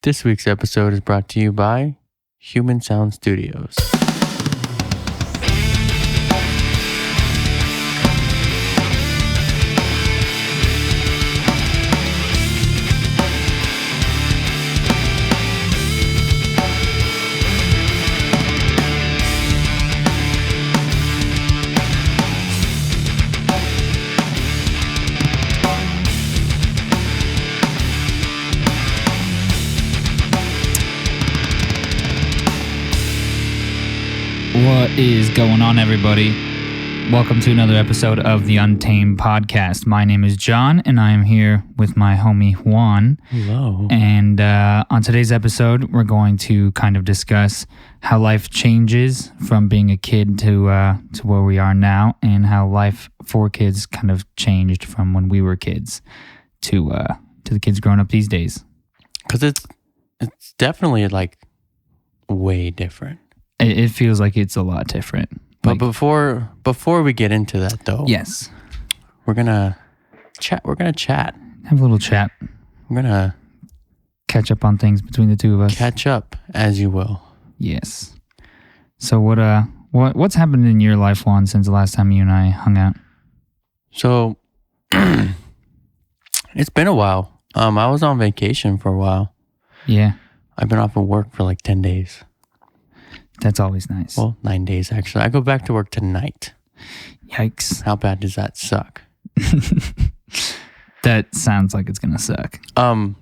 This week's episode is brought to you by Human Sound Studios. What is going on, everybody? Welcome to another episode of the Untamed podcast. My name is John, and I am here with my homie Juan. Hello. And on today's episode, we're going to kind of discuss how life changes from being a kid to where we are now, and how life for kids kind of changed from when we were kids to the kids growing up these days. Because it's definitely like way different. It feels like it's a lot different. But before we get into that, though, yes, we're gonna chat. We're gonna chat. Have a little chat. We're gonna catch up on things between the two of us. Catch up, as you will. Yes. So what's happened in your life, Juan, since the last time you and I hung out? So it's been a while. I was on vacation for a while. Yeah. I've been off of work for like 10 days. That's always nice. Well, 9 days actually. I go back to work tonight. Yikes. How bad does that suck? That sounds like it's gonna suck. I'm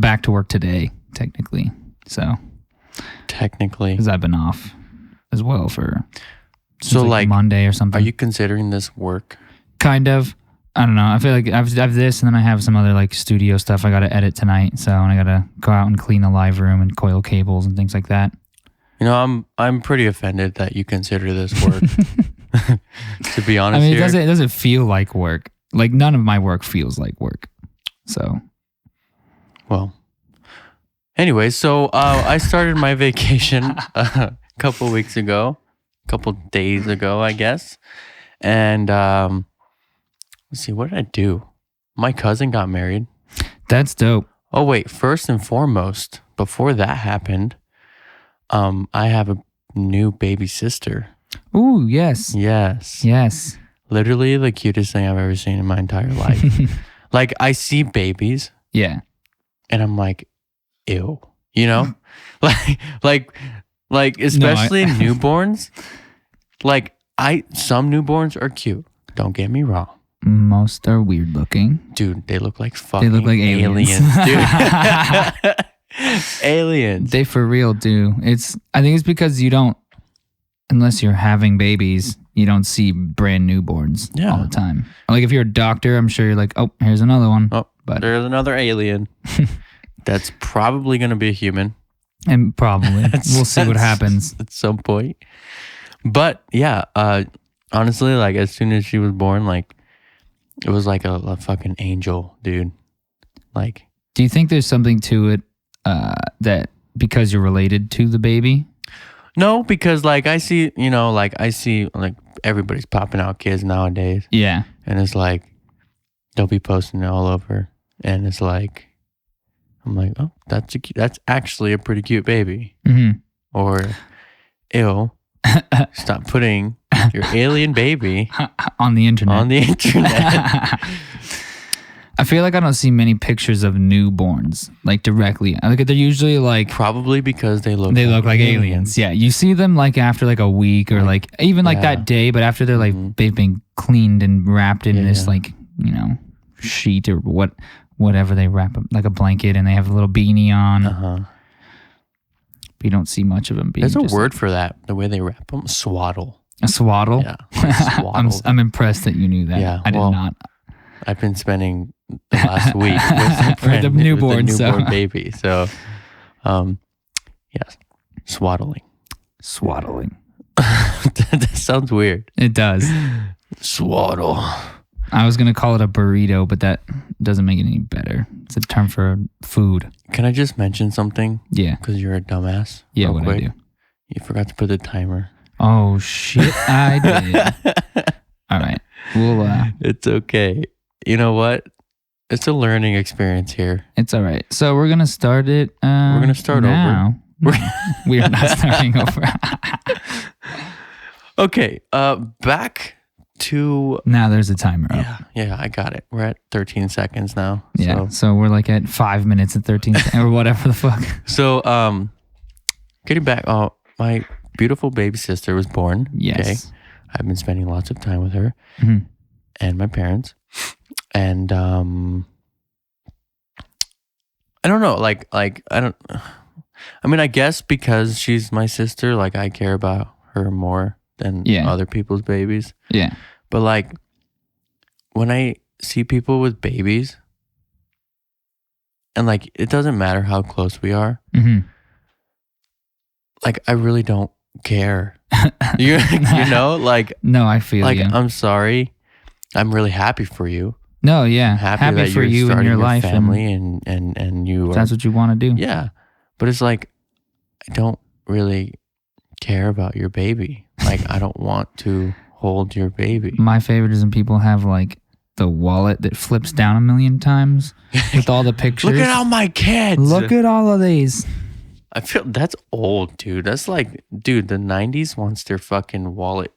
back to work today, technically. So technically, because I've been off as well for like Monday or something. Are you considering this work? Kind of. I don't know. I feel like I have this, and then I have some other like studio stuff I got to edit tonight. So I got to go out and clean the live room and coil cables and things like that. You know, I'm pretty offended that you consider this work. To be honest, I mean, it doesn't feel like work. Like none of my work feels like work. So, well, anyway, so I started my vacation a couple days ago, I guess, and let's see, what did I do? My cousin got married. That's dope. Oh wait, first and foremost, before that happened, I have a new baby sister. Ooh, yes. Yes. Literally the cutest thing I've ever seen in my entire life. Like, I see babies. Yeah. And I'm like, ew. You know? like especially newborns. Like, some newborns are cute. Don't get me wrong. Most are weird looking. Dude, they look like fucking they look like aliens. Dude. Aliens. They for real do. I think it's because you don't, unless you're having babies, you don't see brand newborns all the time. Like if you're a doctor, I'm sure you're like, oh, here's another one. Oh, but there's another alien. That's probably going to be a human. And probably. We'll see what happens. At some point. But yeah, honestly, like as soon as she was born, like it was like a fucking angel, dude. Like, do you think there's something to it that because you're related to the baby? No, because like I see like everybody's popping out kids nowadays. Yeah. And it's like they'll be posting it all over, and it's like I'm like, oh, that's actually a pretty cute baby. Mm-hmm. Or, ew, stop putting your alien baby on the internet. I feel like I don't see many pictures of newborns like directly. I think they're usually like probably because they look like aliens. Yeah, you see them like after like a week or like even like that day, but after they're like they've been cleaned and wrapped in this like sheet or whatever they wrap them, like a blanket, and they have a little beanie on. But you don't see much of them being. There's a word for that. The way they wrap them, swaddle. A swaddle. Yeah, swaddle. I'm impressed that you knew that. Yeah, I did not. I've been spending the last week with the newborn baby. So, yes, swaddling. That sounds weird. It does. Swaddle. I was going to call it a burrito, but that doesn't make it any better. It's a term for food. Can I just mention something? Yeah. Because you're a dumbass. Yeah, what I do? You forgot to put the timer. Oh, shit, I did. All right. We'll. It's okay. You know what? It's a learning experience here. It's all right. So we're gonna start it. We're gonna start now. over. We are not starting over. Okay. Back to. Now there's a timer up. Yeah, I got it. We're at 13 seconds now. Yeah. So we're like at 5 minutes and 13 seconds or whatever the fuck. So getting back. My beautiful baby sister was born. Yes. Okay? I've been spending lots of time with her and my parents, and I don't know. Like I don't. I mean, I guess because she's my sister, like I care about her more than other people's babies. Yeah. But like when I see people with babies, and like it doesn't matter how close we are, like I really don't care. you know, like no, I feel like you. I'm sorry. I'm really happy for you. No, yeah, I'm happy that for you're you and starting your life, family, and you are. That's what you want to do. Yeah, but it's like I don't really care about your baby. Like I don't want to hold your baby. My favorite is when people have like the wallet that flips down a million times with all the pictures. Look at all my kids. Look at all of these. I feel that's old, dude. That's like, dude, the 90s wants their fucking wallet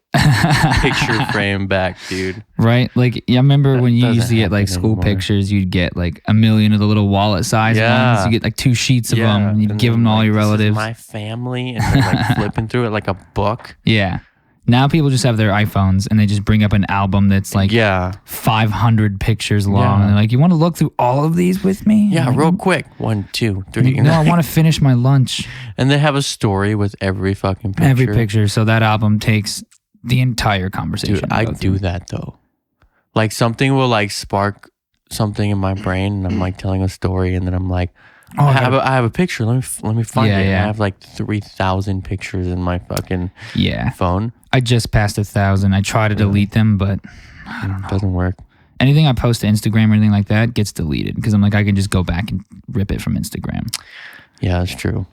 picture frame back, dude. Right? Like, I remember when you used to get like happen school anymore. pictures, you'd get like a million of the little wallet size ones. You get like 2 sheets of them. And you'd and give them to all like, your this is relatives. my family, and they're like flipping through it like a book. Yeah. Now people just have their iPhones and they just bring up an album that's like 500 pictures long. And they're like, you want to look through all of these with me? Yeah, like, real quick. 1, 2, 3. No, I want to finish my lunch. And they have a story with every fucking picture. Every picture. So that album takes the entire conversation. Dude, I do that though. Like something will like spark something in my brain, and I'm like telling a story, and then I'm like, I have a picture. Let me find it. Yeah. I have like 3,000 pictures in my fucking phone. I just passed 1,000. I try to delete them, but I don't know. It doesn't work. Anything I post to Instagram or anything like that gets deleted because I'm like, I can just go back and rip it from Instagram. Yeah, that's true.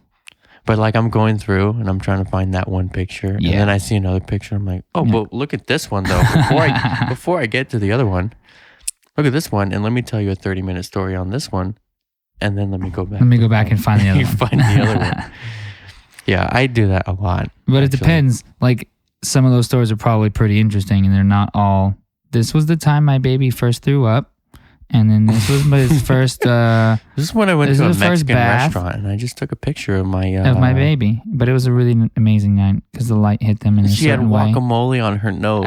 But like I'm going through and I'm trying to find that one picture, and then I see another picture. I'm like, oh, but look at this one though. Before I get to the other one, look at this one, and let me tell you a 30-minute story on this one, and then let me go back. Let me go back and find the other one. Find the other one. Yeah, I do that a lot. But it depends. Like some of those stories are probably pretty interesting, and they're not all. This was the time my baby first threw up, and then this was his first. This is when I went to a Mexican bath restaurant, and I just took a picture of my baby. But it was a really amazing night because the light hit them in a certain way. She had guacamole on her nose.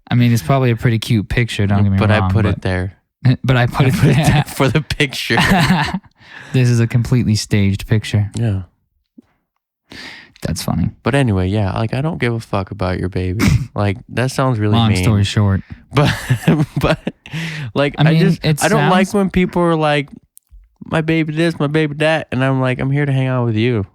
I mean, it's probably a pretty cute picture. Don't get me wrong. But I put it there. But I put it there for the picture. This is a completely staged picture. Yeah. That's funny. But anyway, yeah, like I don't give a fuck about your baby. Like that sounds really long mean. story short. But like I don't like when people are like, my baby this, my baby that, and I'm like, I'm here to hang out with you,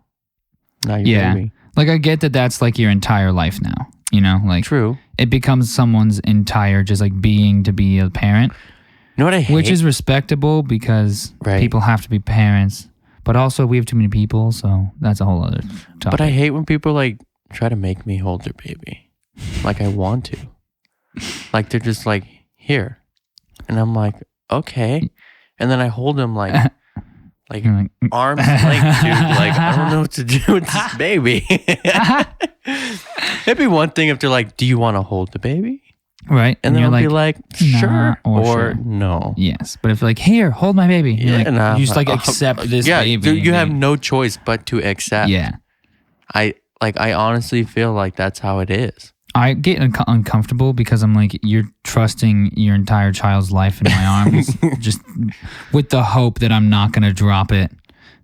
not your baby. Like I get that that's like your entire life now. You know, like true. It becomes someone's entire just like being to be a parent. You know what I hate? Which is respectable because people have to be parents. But also, we have too many people, so that's a whole other topic. But I hate when people like try to make me hold their baby, like I want to. Like they're just like here, and I'm like okay, and then I hold them like arms length, dude. Like I don't know what to do with this baby. It'd be one thing if they're like, "Do you want to hold the baby?" Right. And then I'll be like, sure or sure. No. Yes. But if like, here, hold my baby. You're like, you just like accept this baby. Dude, you have no choice but to accept. Yeah. I honestly feel like that's how it is. I get uncomfortable because I'm like, you're trusting your entire child's life in my arms just with the hope that I'm not going to drop it.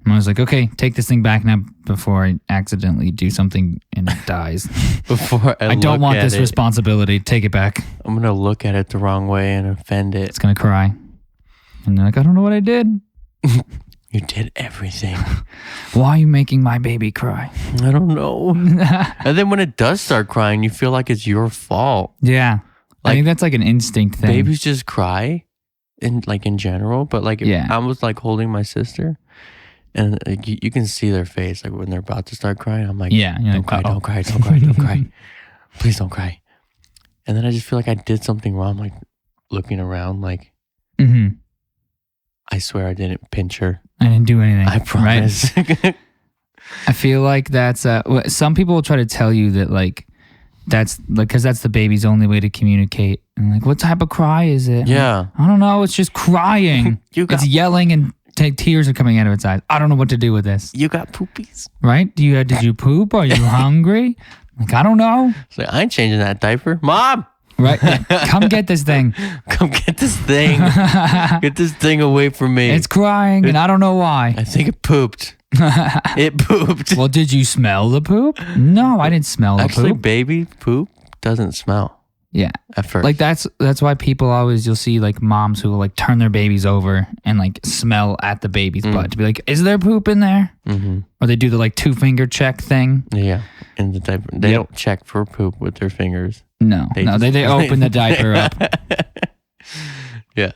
And I was like, okay, take this thing back now before I accidentally do something and it dies. Before I don't want this responsibility. Take it back. I'm going to look at it the wrong way and offend it. It's going to cry. And they're like, I don't know what I did. You did everything. Why are you making my baby cry? I don't know. And then when it does start crying, you feel like it's your fault. Yeah. I think that's like an instinct thing. Babies just cry in general, but like I was like holding my sister. And like, you can see their face, like when they're about to start crying. I'm like, don't cry, don't cry, don't cry, don't cry. Please don't cry. And then I just feel like I did something wrong, like looking around, like, Mm-hmm. I swear I didn't pinch her. I didn't do anything. I promise. Right? I feel like that's some people will try to tell you that like that's like because that's the baby's only way to communicate. And like, what type of cry is it? Yeah. I don't know. It's just crying. It's yelling and tears are coming out of its eyes. I don't know what to do with this. You got poopies, right? Did you poop? Are you hungry? Like, I don't know. Like, I ain't changing that diaper, Mom. Right? Come get this thing. Come get this thing. Get this thing away from me. It's crying, and I don't know why. I think it pooped. It pooped. Well, did you smell the poop? No, I didn't smell the poop. Actually, baby poop doesn't smell. Yeah. At first. Like that's why people always, you'll see like moms who will like turn their babies over and like smell at the baby's butt to be like, is there poop in there? Mm-hmm. Or they do the like 2-finger check thing. Yeah. In the diaper. They don't check for poop with their fingers. No. They open the diaper up. Yeah.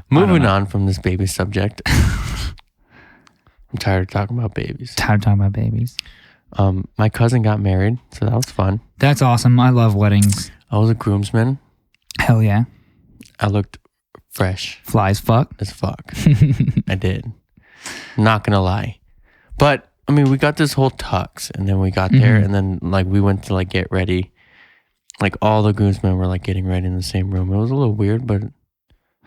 Moving on from this baby subject. I'm tired of talking about babies. My cousin got married, so that was fun. That's awesome. I love weddings. I was a groomsman. Hell yeah. I looked fresh. Fly as fuck. I did. Not gonna lie. But, I mean, we got this whole tux, and then we got there, and then, like, we went to, like, get ready. Like, all the groomsmen were, like, getting ready in the same room. It was a little weird, but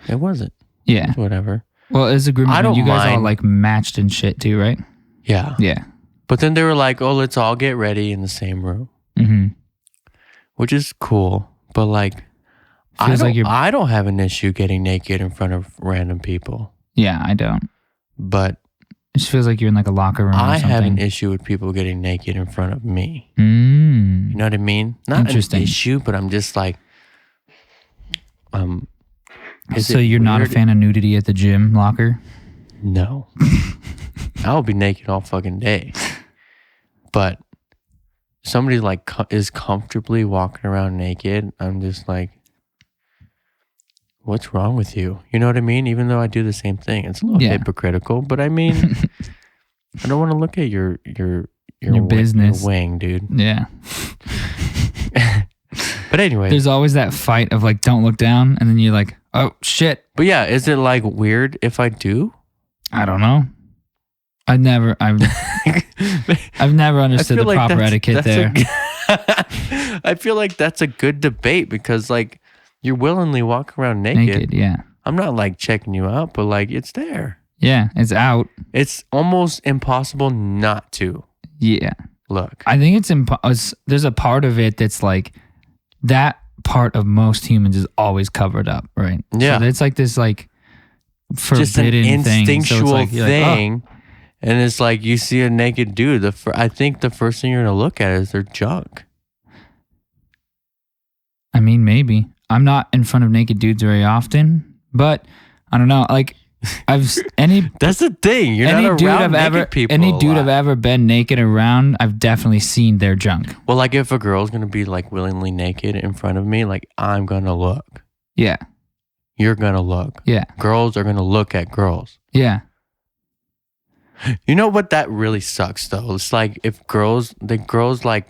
it wasn't. Yeah. It was whatever. Well, as a groomsman, you guys all, like, matched and shit, too, right? Yeah. Yeah. But then they were like, oh, let's all get ready in the same room. Mm-hmm. Which is cool. But like, I don't have an issue getting naked in front of random people. Yeah, I don't. But it just feels like you're in like a locker room or something. I have an issue with people getting naked in front of me. You know what I mean? Not an issue, but I'm just like, so you're not a fan of nudity at the gym locker? No. I'll be naked all fucking day. But somebody like is comfortably walking around naked, I'm just like, what's wrong with you? You know what I mean? Even though I do the same thing. It's a little hypocritical, but I mean, I don't want to look at your business. Your wing, dude. Yeah. But anyway. There's always that fight of like, don't look down. And then you're like, oh, shit. But yeah, is it like weird if I do? I don't know. I've never understood the proper etiquette there. I feel like that's a good debate because like you're willingly walking around naked. Yeah. I'm not like checking you out, but like it's there. Yeah, it's out. It's almost impossible not to. Yeah. Look. I think there's a part of it that's like that part of most humans is always covered up, right? Yeah. So it's like this like forbidden just an instinctual thing. thing. Like, oh. And it's like you see a naked dude. I think the first thing you're going to look at is their junk. I mean, maybe. I'm not in front of naked dudes very often, but I don't know. Like, that's the thing. You're not around naked people. Any dude I've ever been naked around, I've definitely seen their junk. Well, like if a girl's going to be like willingly naked in front of me, like I'm going to look. Yeah. You're going to look. Yeah. Girls are going to look at girls. Yeah. You know what? That really sucks though. It's like if the girls like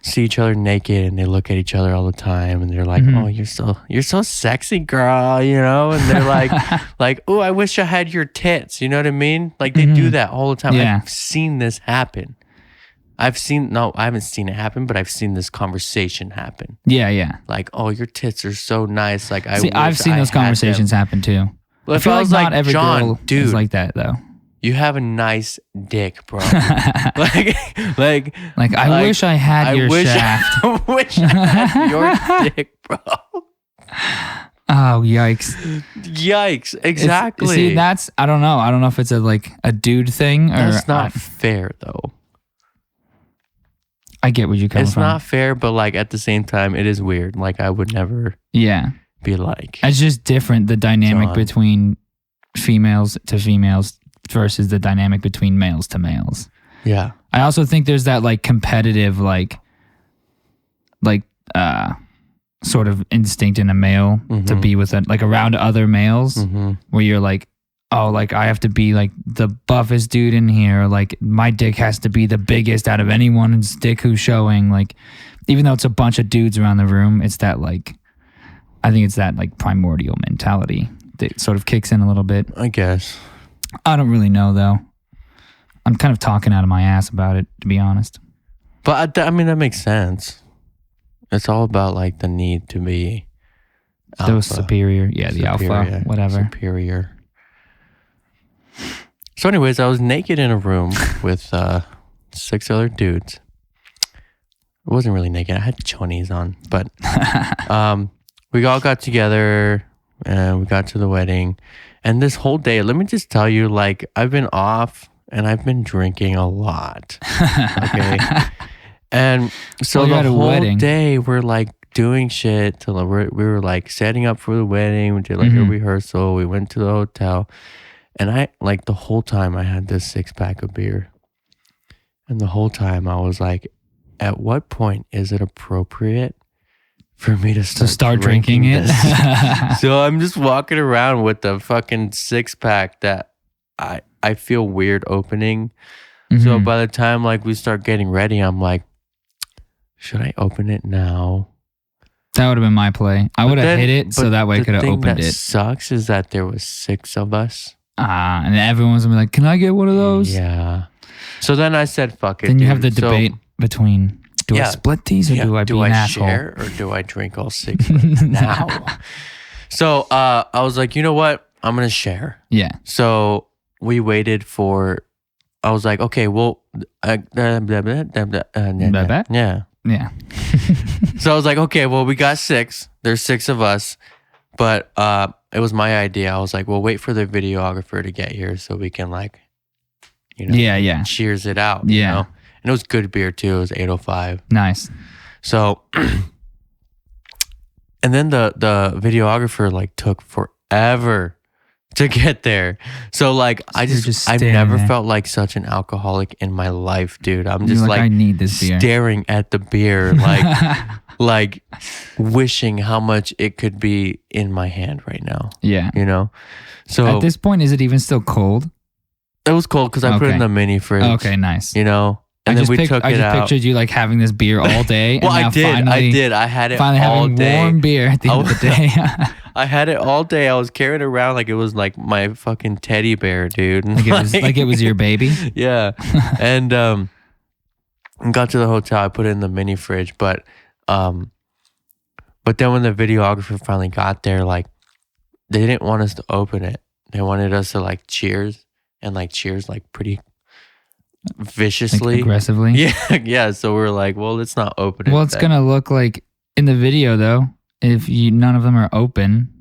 see each other naked and they look at each other all the time and they're like, oh, you're so sexy, girl, you know? And they're like, oh, I wish I had your tits. You know what I mean? Like they do that all the time. Yeah. I've seen this happen. I haven't seen it happen, but I've seen this conversation happen. Yeah, yeah. Like, oh, your tits are so nice. Like I've seen those conversations happen too. Well, I feel like not every girl dude, is like that though. You have a nice dick, bro. like I wish I had your shaft. I wish I had your dick, bro. Oh, yikes. Yikes. Exactly. See, I don't know. I don't know if it's a dude thing or... That's not fair, though. I get what you're coming from. It's not fair, but like at the same time, it is weird. Like I would never be like... It's just different, the dynamic between females to females versus the dynamic between males to males. Yeah. I also think there's that like competitive sort of instinct in a male to be with around other males where you're like, oh, like I have to be like the buffest dude in here, or like my dick has to be the biggest out of anyone's dick who's showing. Like even though it's a bunch of dudes around the room, it's that like I think it's that like primordial mentality that sort of kicks in a little bit. I guess. I don't really know though. I'm kind of talking out of my ass about it, to be honest. But I mean, that makes sense. It's all about like the need to be alpha. Those superior. Yeah, the alpha, whatever. Superior. So anyways, I was naked in a room with 6 other dudes. I wasn't really naked. I had chonies on. But we all got together and we got to the wedding. And this whole day, let me just tell you, like, I've been off and I've been drinking a lot. Okay. And so the whole day we're like doing shit till we were like setting up for the wedding. We did like a rehearsal. We went to the hotel. And I, like, the whole time I had this 6-pack of beer. And the whole time I was like, at what point is it appropriate for me to start drinking it? So I'm just walking around with the fucking 6-pack that I feel weird opening. So by the time like we start getting ready, I'm like, should I open it now? That would have been my play. I would have hit it so that way I could have opened it. The thing that sucks is that there was 6 of us. And everyone's gonna be like, can I get one of those? Yeah. So then I said, fuck it. Then you have the debate between, do I split these or do I be an asshole? Share or do I drink all 6 now? So I was like, you know what? I'm going to share. Yeah. So we waited for, I was like, okay, well, yeah. Yeah. So I was like, okay, well, we got 6. There's 6 of us. But it was my idea. I was like, well, wait for the videographer to get here so we can like, you know, cheers it out. Yeah. You know? And it was good beer too. It was 805. Nice. So, and then the videographer like took forever to get there. So like, I've never felt like such an alcoholic in my life, dude. I'm just like, I need this beer. Staring at the beer, like, like wishing how much it could be in my hand right now. Yeah. You know? So at this point, is it even still cold? It was cold because I put it in the mini fridge. Okay, nice. You know? And then we took it out. I just pictured you like having this beer all day. Well, I did. I had it all day. Finally having warm beer at the end of the day. I had it all day. I was carrying it around like it was like my fucking teddy bear, dude. Like it was your baby? Yeah. And got to the hotel. I put it in the mini fridge. But then when the videographer finally got there, like they didn't want us to open it. They wanted us to like cheers like pretty viciously, like aggressively. Yeah. So we're like, well, let's not open it. Well, it's gonna look like in the video though. If none of them are open,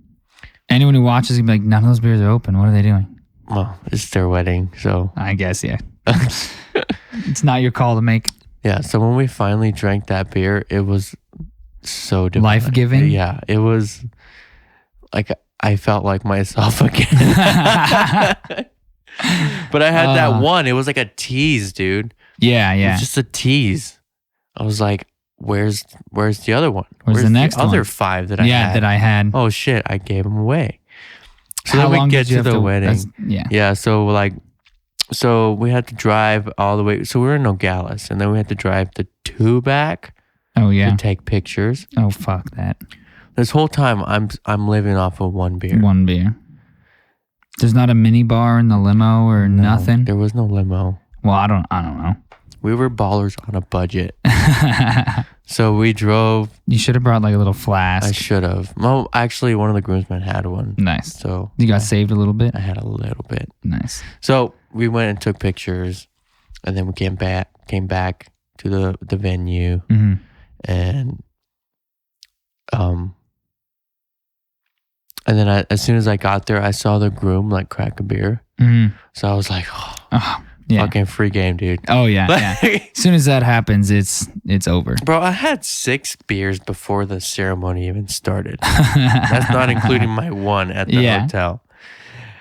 anyone who watches is gonna be like, none of those beers are open. What are they doing? Well, it's their wedding, so I guess it's not your call to make. Yeah. So when we finally drank that beer, it was so divine. Life-giving. Yeah, it was like I felt like myself again. But I had that one. It was like a tease, dude. Yeah. It was just a tease. I was like, where's the other one? Where's the next other one? 5 that I had? that I had. Oh shit, I gave them away. So How then long we get did you to the wedding. Yeah. So we had to drive all the way. So we were in Nogales, and then we had to drive the 2 back. Oh yeah. To take pictures. Oh fuck that. This whole time I'm living off of 1 beer. 1 beer. There's not a mini bar in the limo or nothing. There was no limo. Well, I don't know. We were ballers on a budget. So we drove. You should have brought like a little flask. I should have. Well, actually, one of the groomsmen had one. Nice. So you got saved a little bit? I had a little bit. Nice. So we went and took pictures, and then we came back to the venue, and and then as soon as I got there, I saw the groom like crack a beer. So I was like, fucking free game, dude. Oh yeah. As soon as that happens, it's over. Bro, I had 6 beers before the ceremony even started. That's not including my one at the hotel.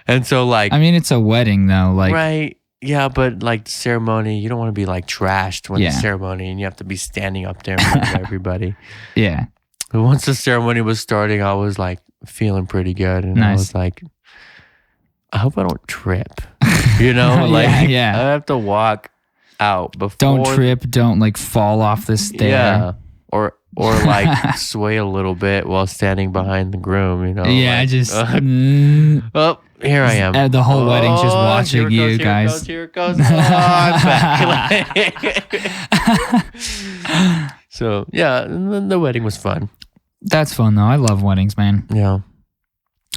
And so like, I mean, it's a wedding though. Like, right. Yeah, but like the ceremony, you don't want to be like trashed when the ceremony and you have to be standing up there in front of everybody. Yeah. But once the ceremony was starting, I was like feeling pretty good. And I was like, I hope I don't trip. You know, like I have to walk out before. Don't trip. Don't like fall off the stair. Yeah. Or or like sway a little bit while standing behind the groom, you know. Yeah, like, just oh, here I am. the whole wedding's just watching you guys. Here it goes. Oh, I'm back. So yeah, the wedding was fun. That's fun though. I love weddings, man. Yeah,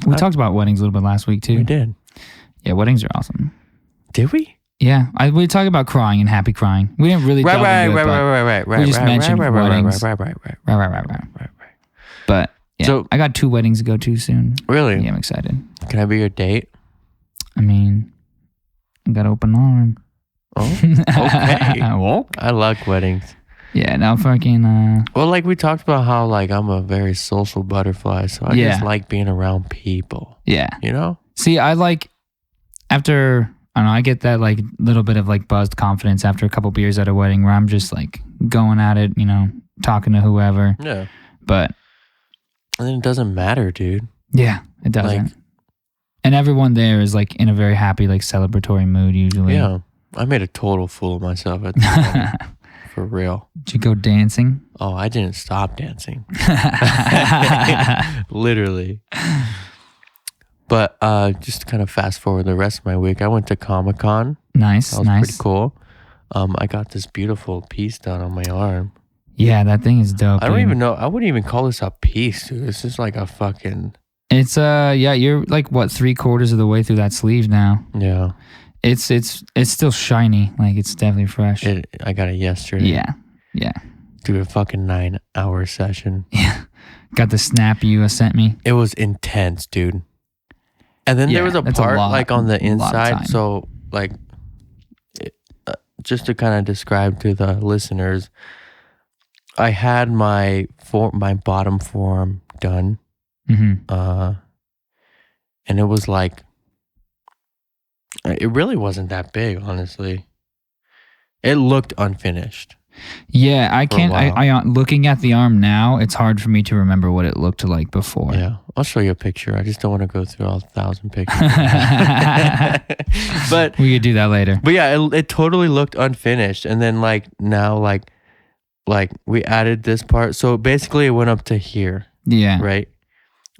we talked about weddings a little bit last week too. We did. Yeah, weddings are awesome. Did we? Yeah, we talked about crying and happy crying. We didn't really right. We just mentioned weddings. Right. But yeah, so, I got 2 weddings to go to soon. Really? Yeah, I'm excited. Can I be your date? I mean, I got open arm. Oh, okay. Well, I like weddings. Yeah, now fucking. Well, like we talked about how like I'm a very social butterfly, so I just like being around people. Yeah. You know? See, I like after I don't know, I get that like little bit of like buzzed confidence after a couple beers at a wedding where I'm just like going at it, you know, talking to whoever. Yeah. But and then it doesn't matter, dude. Yeah, it doesn't. Like, and everyone there is like in a very happy, like celebratory mood usually. Yeah. I made a total fool of myself at the wedding. For real. Did you go dancing? Oh, I didn't stop dancing. Literally. But just to kind of fast forward the rest of my week, I went to Comic-Con. Nice, that was pretty cool. I got this beautiful piece done on my arm. Yeah, that thing is dope. I don't even know. I wouldn't even call this a piece, dude. This is like a fucking... It's, yeah, you're like, what, 3/4 of the way through that sleeve now. Yeah. It's still shiny. Like, it's definitely fresh. I got it yesterday. Yeah. Dude, a fucking 9-hour session. Yeah. Got the snap you sent me. It was intense, dude. And then there was a part like on the inside. So like, just to kind of describe to the listeners, I had my bottom forearm done. Mm-hmm. And it was like, it really wasn't that big, honestly. It looked unfinished. Yeah, I can't. I looking at the arm now, it's hard for me to remember what it looked like before. Yeah, I'll show you a picture. I just don't want to go through all 1,000 pictures. But we could do that later. But yeah, it totally looked unfinished, and then like now, like we added this part. So basically, it went up to here. Yeah. Right.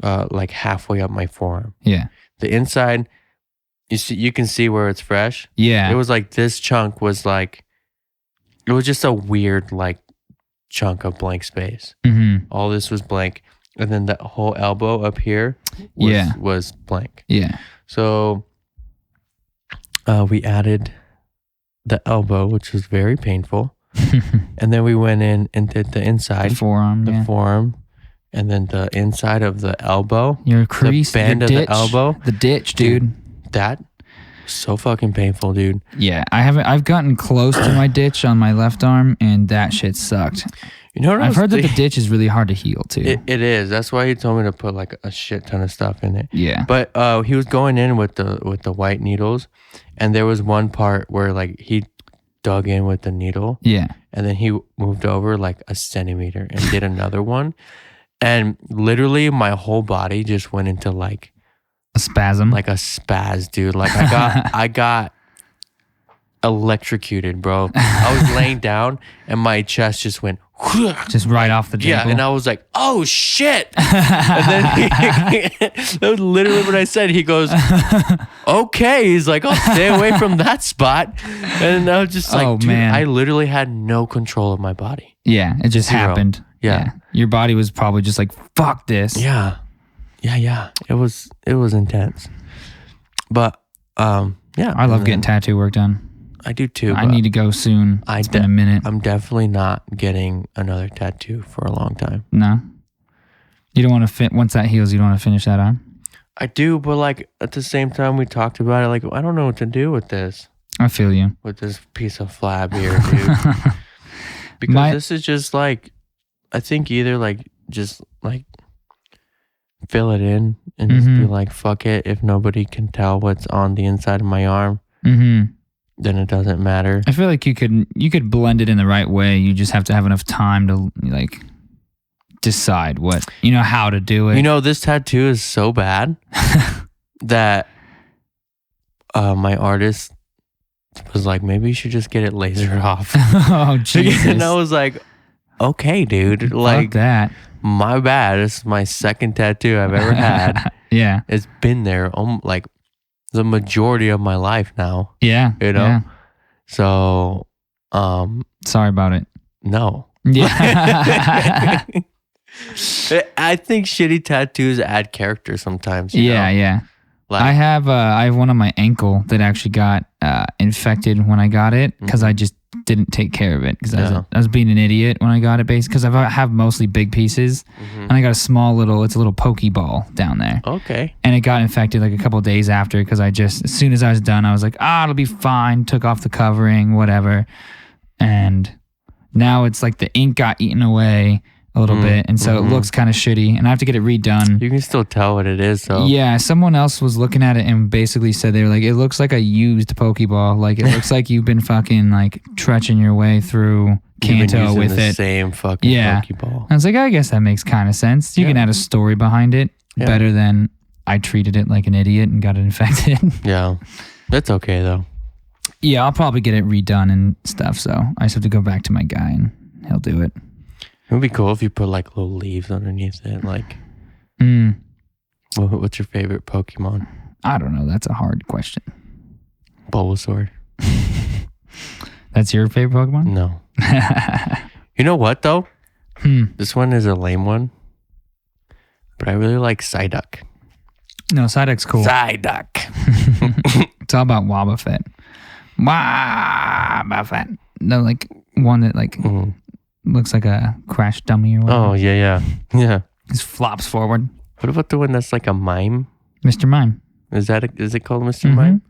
Like halfway up my forearm. Yeah. The inside, you can see where it's fresh. Yeah. It was like this chunk was like. It was just a weird like chunk of blank space. Mm-hmm. All this was blank, and then the whole elbow up here was blank. Yeah. So we added the elbow, which was very painful, and then we went in and did the inside, the forearm, and then the inside of the elbow, your crease, the band of the elbow, the ditch, dude. That. So fucking painful, dude. Yeah, I've gotten close to my ditch on my left arm, and that shit sucked. You know what I've heard that the ditch is really hard to heal too. It is. That's why he told me to put like a shit ton of stuff in it. Yeah. But he was going in with the white needles, and there was one part where like he dug in with the needle. Yeah. And then he moved over like a centimeter and did another one, and literally my whole body just went into like. A spasm, like a spaz, dude. Like I got electrocuted, bro. I was laying down and my chest just went just right off the table. Yeah, and I was like, "Oh shit!" And then that was literally what I said. He goes, "Okay." He's like, "I'll stay away from that spot." And I was just like, "Dude, man. I literally had no control of my body." Yeah, it just happened. Yeah, your body was probably just like, "Fuck this." Yeah. Yeah. It was intense. But yeah. I love getting tattoo work done. I do too. I need to go soon. It's been a minute. I'm definitely not getting another tattoo for a long time. No. You don't want to once that heals, you don't want to finish that arm? I do, but like at the same time we talked about it, like I don't know what to do with this. I feel you. With this piece of flab here, dude. Because this is just like I think either like just like fill it in and just be like, fuck it. If nobody can tell what's on the inside of my arm, then it doesn't matter. I feel like you could blend it in the right way. You just have to have enough time to like decide how to do it. This tattoo is so bad that my artist was like, maybe you should just get it lasered off. Oh, Jesus. And I was like, okay, dude. Like Fuck that. my bad. This is my second tattoo I've ever had. Yeah. It's been there like the majority of my life now. Yeah. You know? Yeah. So, sorry about it. no. Yeah. I think shitty tattoos add character sometimes. Yeah. You know? Yeah. Like, I have one on my ankle that actually got infected when I got it because I just didn't take care of it because I was being an idiot when I got it basically because I have mostly big pieces and I got it's a little pokeball down there. Okay. And it got infected like a couple of days after because as soon as I was done, I was like, it'll be fine. Took off the covering, whatever. And now it's like the ink got eaten away a little bit. And so it looks kind of shitty and I have to get it redone. You can still tell what it is, though. Yeah, someone else was looking at it and basically said they were like, it looks like a used Pokeball. Like, it looks like you've been fucking like tretching your way through Kanto with the it. Same fucking Pokeball. I was like, I guess that makes kind of sense. You can add a story behind it better than I treated it like an idiot and got it infected. Yeah, that's okay, though. Yeah, I'll probably get it redone and stuff. So I just have to go back to my guy and he'll do it. It would be cool if you put like little leaves underneath it. Like, what's your favorite Pokemon? I don't know. That's a hard question. Bulbasaur. That's your favorite Pokemon? No. You know what, though? This one is a lame one. But I really like Psyduck. No, Psyduck's cool. Psyduck. It's all about Wobbuffet. Wobbuffet. No, like one that like looks like a crash dummy or whatever. Oh, yeah. Just flops forward. What about the one that's like a mime? Mr. Mime. Is it called Mr. Mime?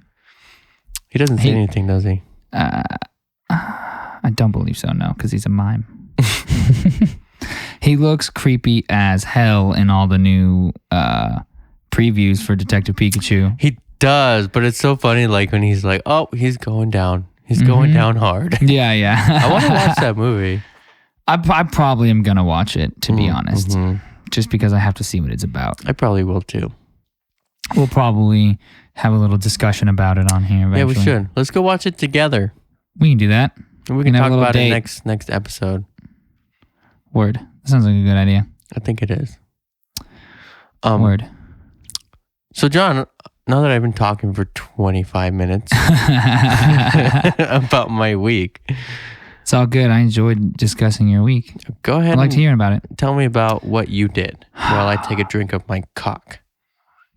He doesn't say anything, does he? I don't believe so, no, because he's a mime. He looks creepy as hell in all the new previews for Detective Pikachu. He does, but it's so funny, like when he's like, oh, he's going down. He's going down hard. Yeah. I want to watch that movie. I probably am going to watch it, to be honest, just because I have to see what it's about. I probably will too. We'll probably have a little discussion about it on here eventually. Yeah, we should. Let's go watch it together. We can do that. And we can talk about date. it next episode. Word. That sounds like a good idea. I think it is. Word. So, John, now that I've been talking for 25 minutes about my week. It's all good. I enjoyed discussing your week. Go ahead. I liked hearing about it. Tell me about what you did while I take a drink of my cock.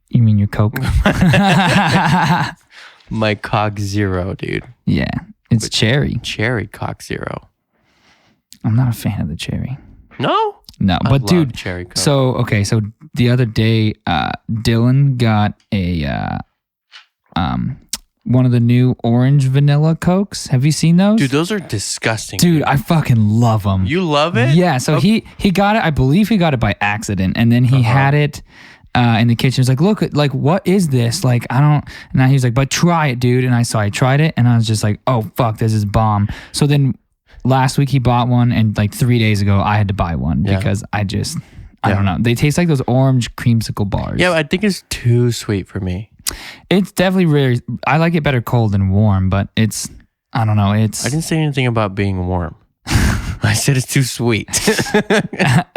You mean your Coke? My Cock Zero, dude. Yeah. It's cherry. Cherry Cock Zero. I'm not a fan of the cherry. No? No, I but love dude, cherry Coke. so the other day, Dylan got a one of the new orange vanilla Cokes. Have you seen those? Dude, those are disgusting. Dude, I fucking love them. You love it? Yeah, so he got it, I believe he got it by accident, and then he had it in the kitchen. He's like, look, like, what is this? Like, I don't, and now he's like, but try it, dude. And I tried it, and I was just like, oh, fuck, this is bomb. So then last week he bought one, and like 3 days ago I had to buy one because I don't know. They taste like those orange creamsicle bars. Yeah, I think it's too sweet for me. It's definitely rare. I like it better cold than warm, but I don't know. I didn't say anything about being warm. I said it's too sweet.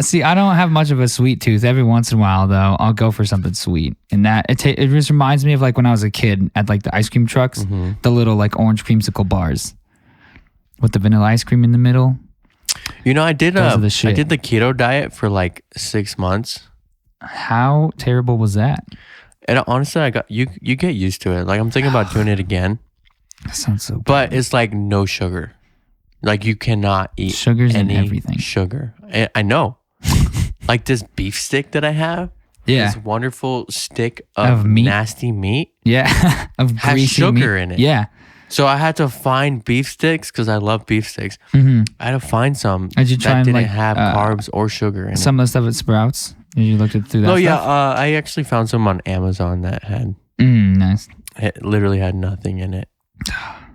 See, I don't have much of a sweet tooth. Every once in a while, though, I'll go for something sweet. And that it just reminds me of like when I was a kid at like the ice cream trucks, the little like orange creamsicle bars with the vanilla ice cream in the middle. You know, I did Those are the I shit. did the keto diet for like 6 months. How terrible was that? And honestly, I got you get used to it. Like I'm thinking about doing it again. That sounds so But it's like no sugar. Like you cannot eat Sugars in any everything. sugar. I know. Like this beef stick that I have. Yeah. This wonderful stick of meat? nasty meat. Yeah. Of Has greasy sugar meat. in it. Yeah. So I had to find beef sticks because I love beef sticks. Mm-hmm. I had to find some Did you try that and, didn't like, have carbs or sugar in it. Some of the stuff at Sprouts. You looked through that Oh yeah, stuff? I actually found some on Amazon that had Nice. it literally had nothing in it.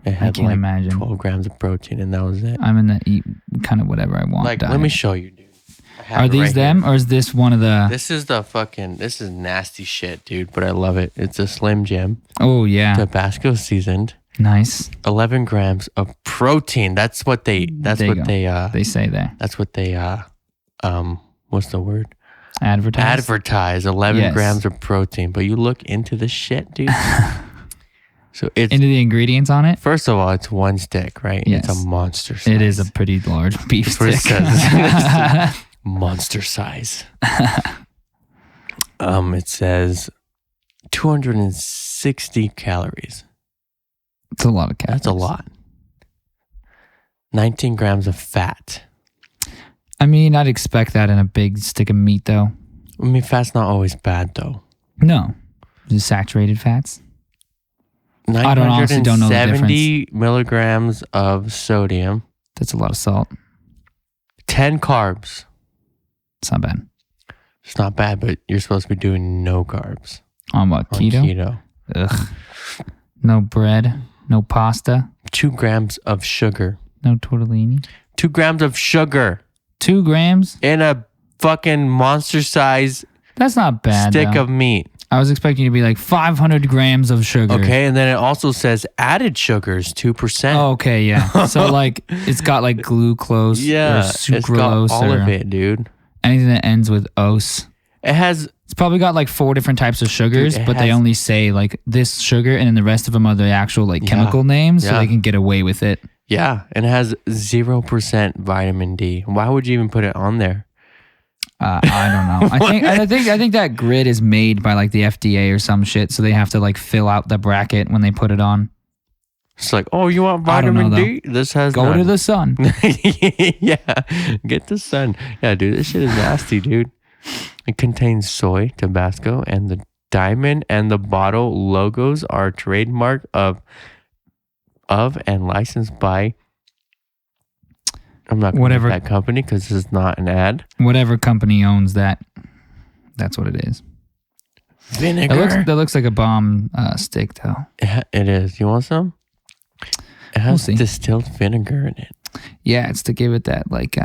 It had can't like imagine. 12 grams of protein and that was it. I'm in the eat kind of whatever I want. Like, diet. let me show you, dude. I have Are it these right them here. or is this one of the? This is nasty shit, dude, but I love it. It's a Slim Jim, Oh yeah. Tabasco seasoned. Nice. 11 grams of protein. That's what they say there. That's what they what's the word? Advertise 11 grams of protein. But you look into the shit, dude. So it's into the ingredients on it. First of all, it's one stick, right? Yes. It's a monster size. It is a pretty large beef stick. Monster size. It says 260 calories. It's a lot of calories. That's a lot. 19 grams of fat. I mean, I'd expect that in a big stick of meat, though. I mean, fat's not always bad, though. No. The saturated fats. I honestly don't know the difference. 970 milligrams of sodium. That's a lot of salt. 10 carbs. It's not bad. It's not bad, but you're supposed to be doing no carbs. On what? Keto? Ugh. No bread. No pasta. 2 grams of sugar. No tortellini. 2 grams of sugar. 2 grams? In a fucking monster size. That's not bad. Stick of meat. I was expecting you to be like 500 grams of sugar. Okay, and then it also says added sugars, 2%. Oh, okay, yeah. So like it's got like glucose or sucralose. It's got all of it, dude. Anything that ends with ose. It's probably got like 4 different types of sugars, but they only say like this sugar and then the rest of them are the actual like chemical names so they can get away with it. Yeah, and it has 0% vitamin D. Why would you even put it on there? I don't know. I think that grid is made by like the FDA or some shit, so they have to like fill out the bracket when they put it on. It's like, oh, you want vitamin D? This has go to the sun. Yeah, get the sun. Yeah, dude, this shit is nasty, dude. It contains soy, Tabasco, and the diamond and the bottle logos are trademark of and licensed by. I'm not going to name that company because this is not an ad. Whatever company owns that, that's what it is. Vinegar. That looks like a bomb stick, though. It is. You want some? It has distilled vinegar in it. Yeah, it's to give it that like.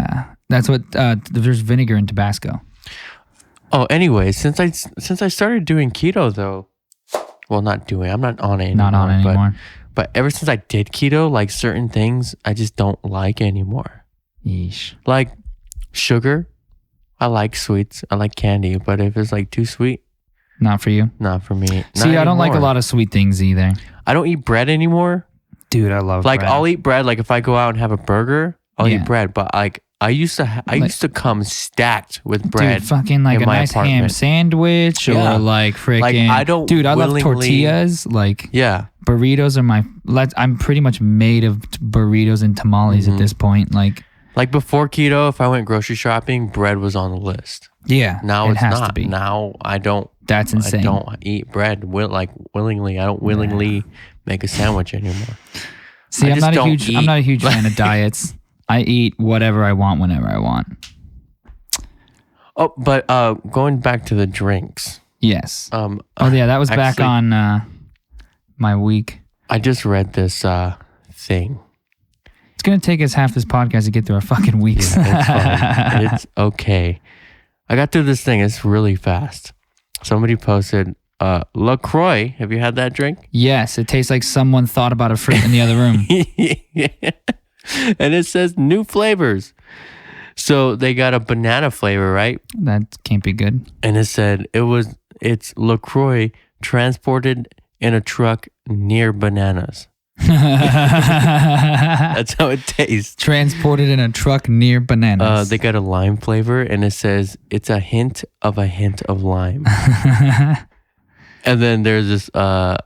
That's what there's vinegar in Tabasco. Oh, anyway, since I started doing keto though, well, not doing. I'm not on it anymore. Not on it anymore. But ever since I did keto, like certain things I just don't like anymore. Yeesh. Like sugar, I like sweets. I like candy, but if it's like too sweet, not for you. Not for me. See, I don't like a lot of sweet things either. I don't eat bread anymore. Dude, I love bread. I'll eat bread. Like if I go out and have a burger, I'll eat bread. But like I used to come stacked with bread. Dude, fucking like a nice ham sandwich or like freaking. Like I don't. Dude, I love tortillas. Like burritos are I'm pretty much made of burritos and tamales at this point. Like before keto, if I went grocery shopping, bread was on the list. Yeah. Now it's not. Now I don't. That's insane. I don't eat bread willingly. I don't willingly make a sandwich anymore. See, I'm not a huge fan of diets. I eat whatever I want whenever I want. Oh, but going back to the drinks. Yes. That was back on my week. I just read this thing. It's going to take us half this podcast to get through our fucking weeks. Yeah, it's fine. It's okay. I got through this thing. It's really fast. Somebody posted LaCroix. Have you had that drink? Yes. It tastes like someone thought about a fruit in the other room. And it says new flavors. So they got a banana flavor, right? That can't be good. And it said it's LaCroix transported in a truck near bananas. That's how it tastes. Transported in a truck near bananas. They got a lime flavor, and it says it's a hint of lime. And then there's this. I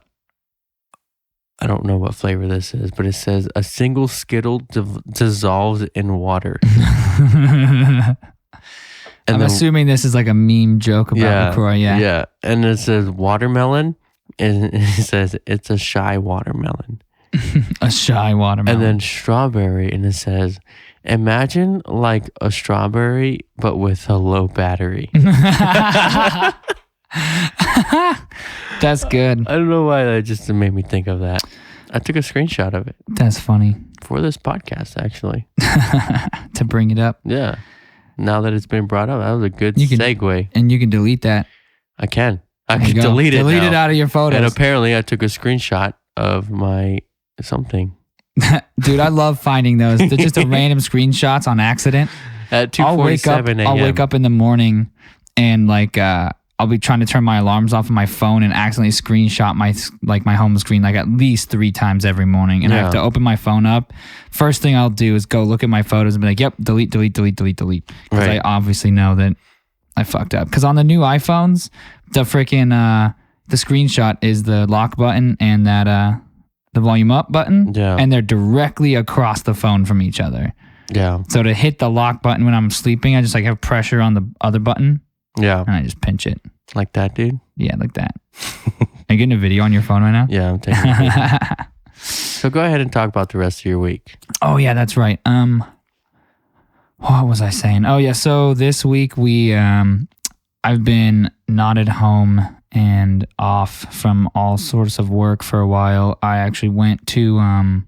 don't know what flavor this is, but it says a single Skittle dissolves in water. I'm assuming this is like a meme joke about LaCroix. Yeah, and it says watermelon, and it says it's a shy watermelon. A shy watermelon. And then strawberry, and it says, imagine like a strawberry, but with a low battery. That's good. I don't know why that just made me think of that. I took a screenshot of it. That's funny. For this podcast, actually. To bring it up. Yeah. Now that it's been brought up, that was a good segue. And you can delete that. I can delete it. Delete it out of your photos. And apparently I took a screenshot of my something. Dude, I love finding those. They're just a random screenshots on accident. At 2:47 a.m. I'll wake up in the morning and like I'll be trying to turn my alarms off on my phone and accidentally screenshot my home screen like at least 3 times every morning. And I have to open my phone up. First thing I'll do is go look at my photos and be like, yep, delete. Because I obviously know that I fucked up. Because on the new iPhones, the freaking the screenshot is the lock button and that the volume up button. Yeah. And they're directly across the phone from each other. Yeah. So to hit the lock button when I'm sleeping, I just like have pressure on the other button. Yeah. And I just pinch it. Like that, dude? Yeah, like that. Are you getting a video on your phone right now? Yeah, I'm taking a video. So go ahead and talk about the rest of your week. Oh, yeah, that's right. What was I saying? Oh, yeah, so this week I've been not at home and off from all sorts of work for a while. I actually went to, on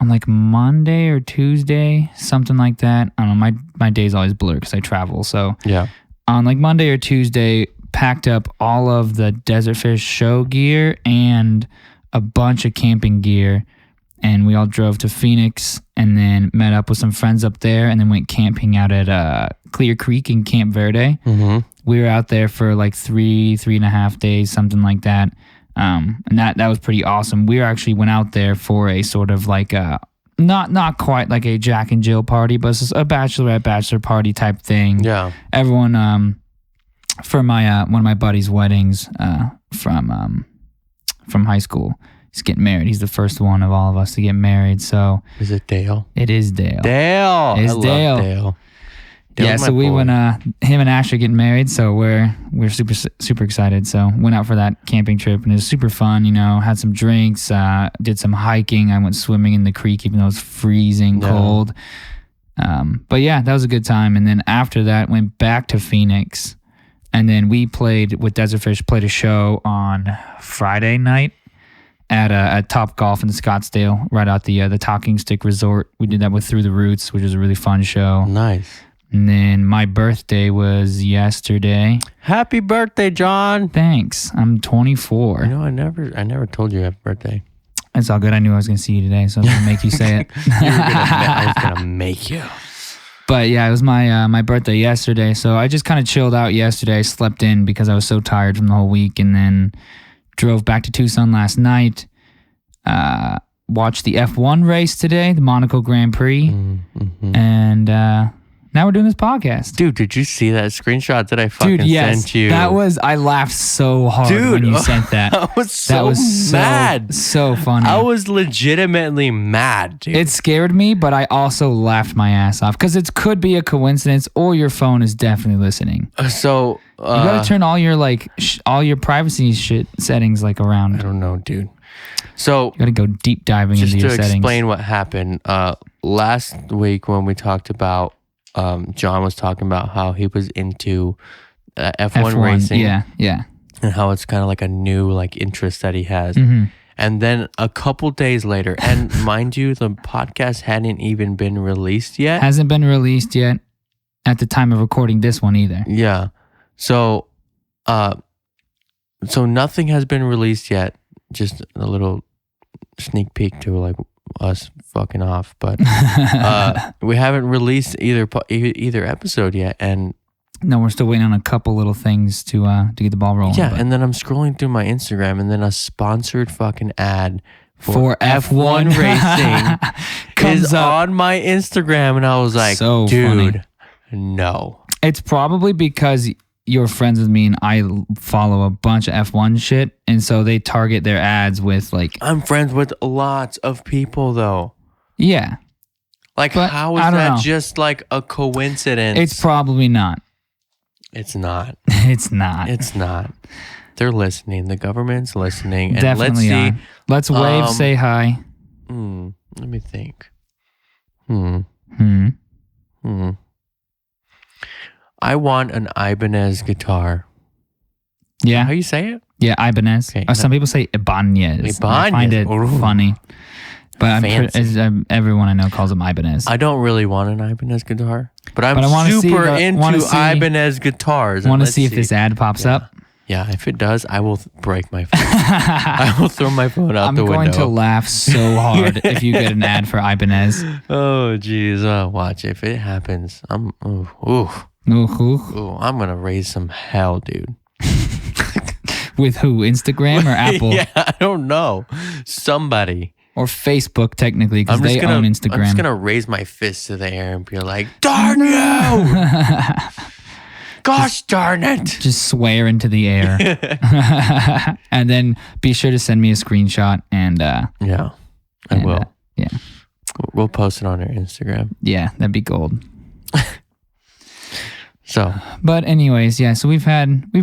like Monday or Tuesday, something like that. I don't know, my days always blur because I travel, so. Yeah. On like Monday or Tuesday, packed up all of the Desert Fish show gear and a bunch of camping gear. And we all drove to Phoenix and then met up with some friends up there and then went camping out at Clear Creek in Camp Verde. Mm-hmm. We were out there for like 3.5 days, something like that. And that was pretty awesome. We actually went out there for a sort of like not quite like a Jack and Jill party, but it's a bachelor party type thing. Yeah. Everyone, for my one of my buddy's weddings from high school, he's getting married. He's the first one of all of us to get married. So is it Dale? It is Dale. Dale. It's Dale. Love Dale. Yeah, so we went. Him and Ash are getting married, so we're super excited. So went out for that camping trip, and it was super fun. You know, had some drinks, did some hiking. I went swimming in the creek, even though it was freezing cold. But yeah, that was a good time. And then after that, went back to Phoenix, and then we played with Desert Fish. Played a show on Friday night at Top Golf in Scottsdale, right out the Talking Stick Resort. We did that with Through the Roots, which was a really fun show. Nice. And then my birthday was yesterday. Happy birthday, John. Thanks. I'm 24. You know, I never told you happy birthday. It's all good. I knew I was going to see you today, so I was going to make you say it. I was going to make you. But yeah, it was my birthday yesterday, so I just kind of chilled out yesterday. I slept in because I was so tired from the whole week, and then drove back to Tucson last night. Watched the F1 race today, the Monaco Grand Prix, and now we're doing this podcast. Dude, did you see that screenshot that I fucking sent you? I laughed so hard when you sent that. I was so mad. So funny. I was legitimately mad, dude. It scared me, but I also laughed my ass off because it could be a coincidence or your phone is definitely listening. So you gotta turn all your all your privacy shit settings around. I don't know, dude. So you gotta go deep diving into your settings. Just to explain what happened, last week when we talked about John was talking about how he was into F1 racing. Yeah. And how it's kind of like a new interest that he has. Mm-hmm. And then a couple days later, and mind you, the podcast hadn't even been released yet. Hasn't been released yet at the time of recording this one either. Yeah. So nothing has been released yet. Just a little sneak peek to us fucking off, but we haven't released either episode yet, and no, we're still waiting on a couple little things to get the ball rolling. Yeah, and then I'm scrolling through my Instagram, and then a sponsored fucking ad for F1 racing is on my Instagram, and I was like, so dude, funny. No. It's probably because you're friends with me and I follow a bunch of F1 shit, and so they target their ads with I'm friends with lots of people though. Yeah. How is that just a coincidence? It's probably not. It's not. It's not. It's not. They're listening. The government's listening. And definitely let's see. Let's wave, say hi. Let me think. I want an Ibanez guitar. Yeah. How you say it? Yeah, Ibanez. Okay, some people say Ibanez. I find it funny. But everyone I know calls them Ibanez. I don't really want an Ibanez guitar, but I'm super into Ibanez guitars. Want to see if this ad pops up? Yeah, if it does, I will break my phone. I will throw my phone out the window. I'm going to laugh so hard if you get an ad for Ibanez. Oh, geez. Watch. If it happens, I'm I'm going to raise some hell, dude. With who? Instagram or Apple? Yeah, I don't know. Somebody. Or Facebook, technically, because they own Instagram. I'm just going to raise my fist to the air and be like, darn you! Gosh darn it. Just swear into the air. And then be sure to send me a screenshot. And yeah, I will. Yeah. We'll post it on our Instagram. Yeah, that'd be gold. So, but anyways, yeah. So we've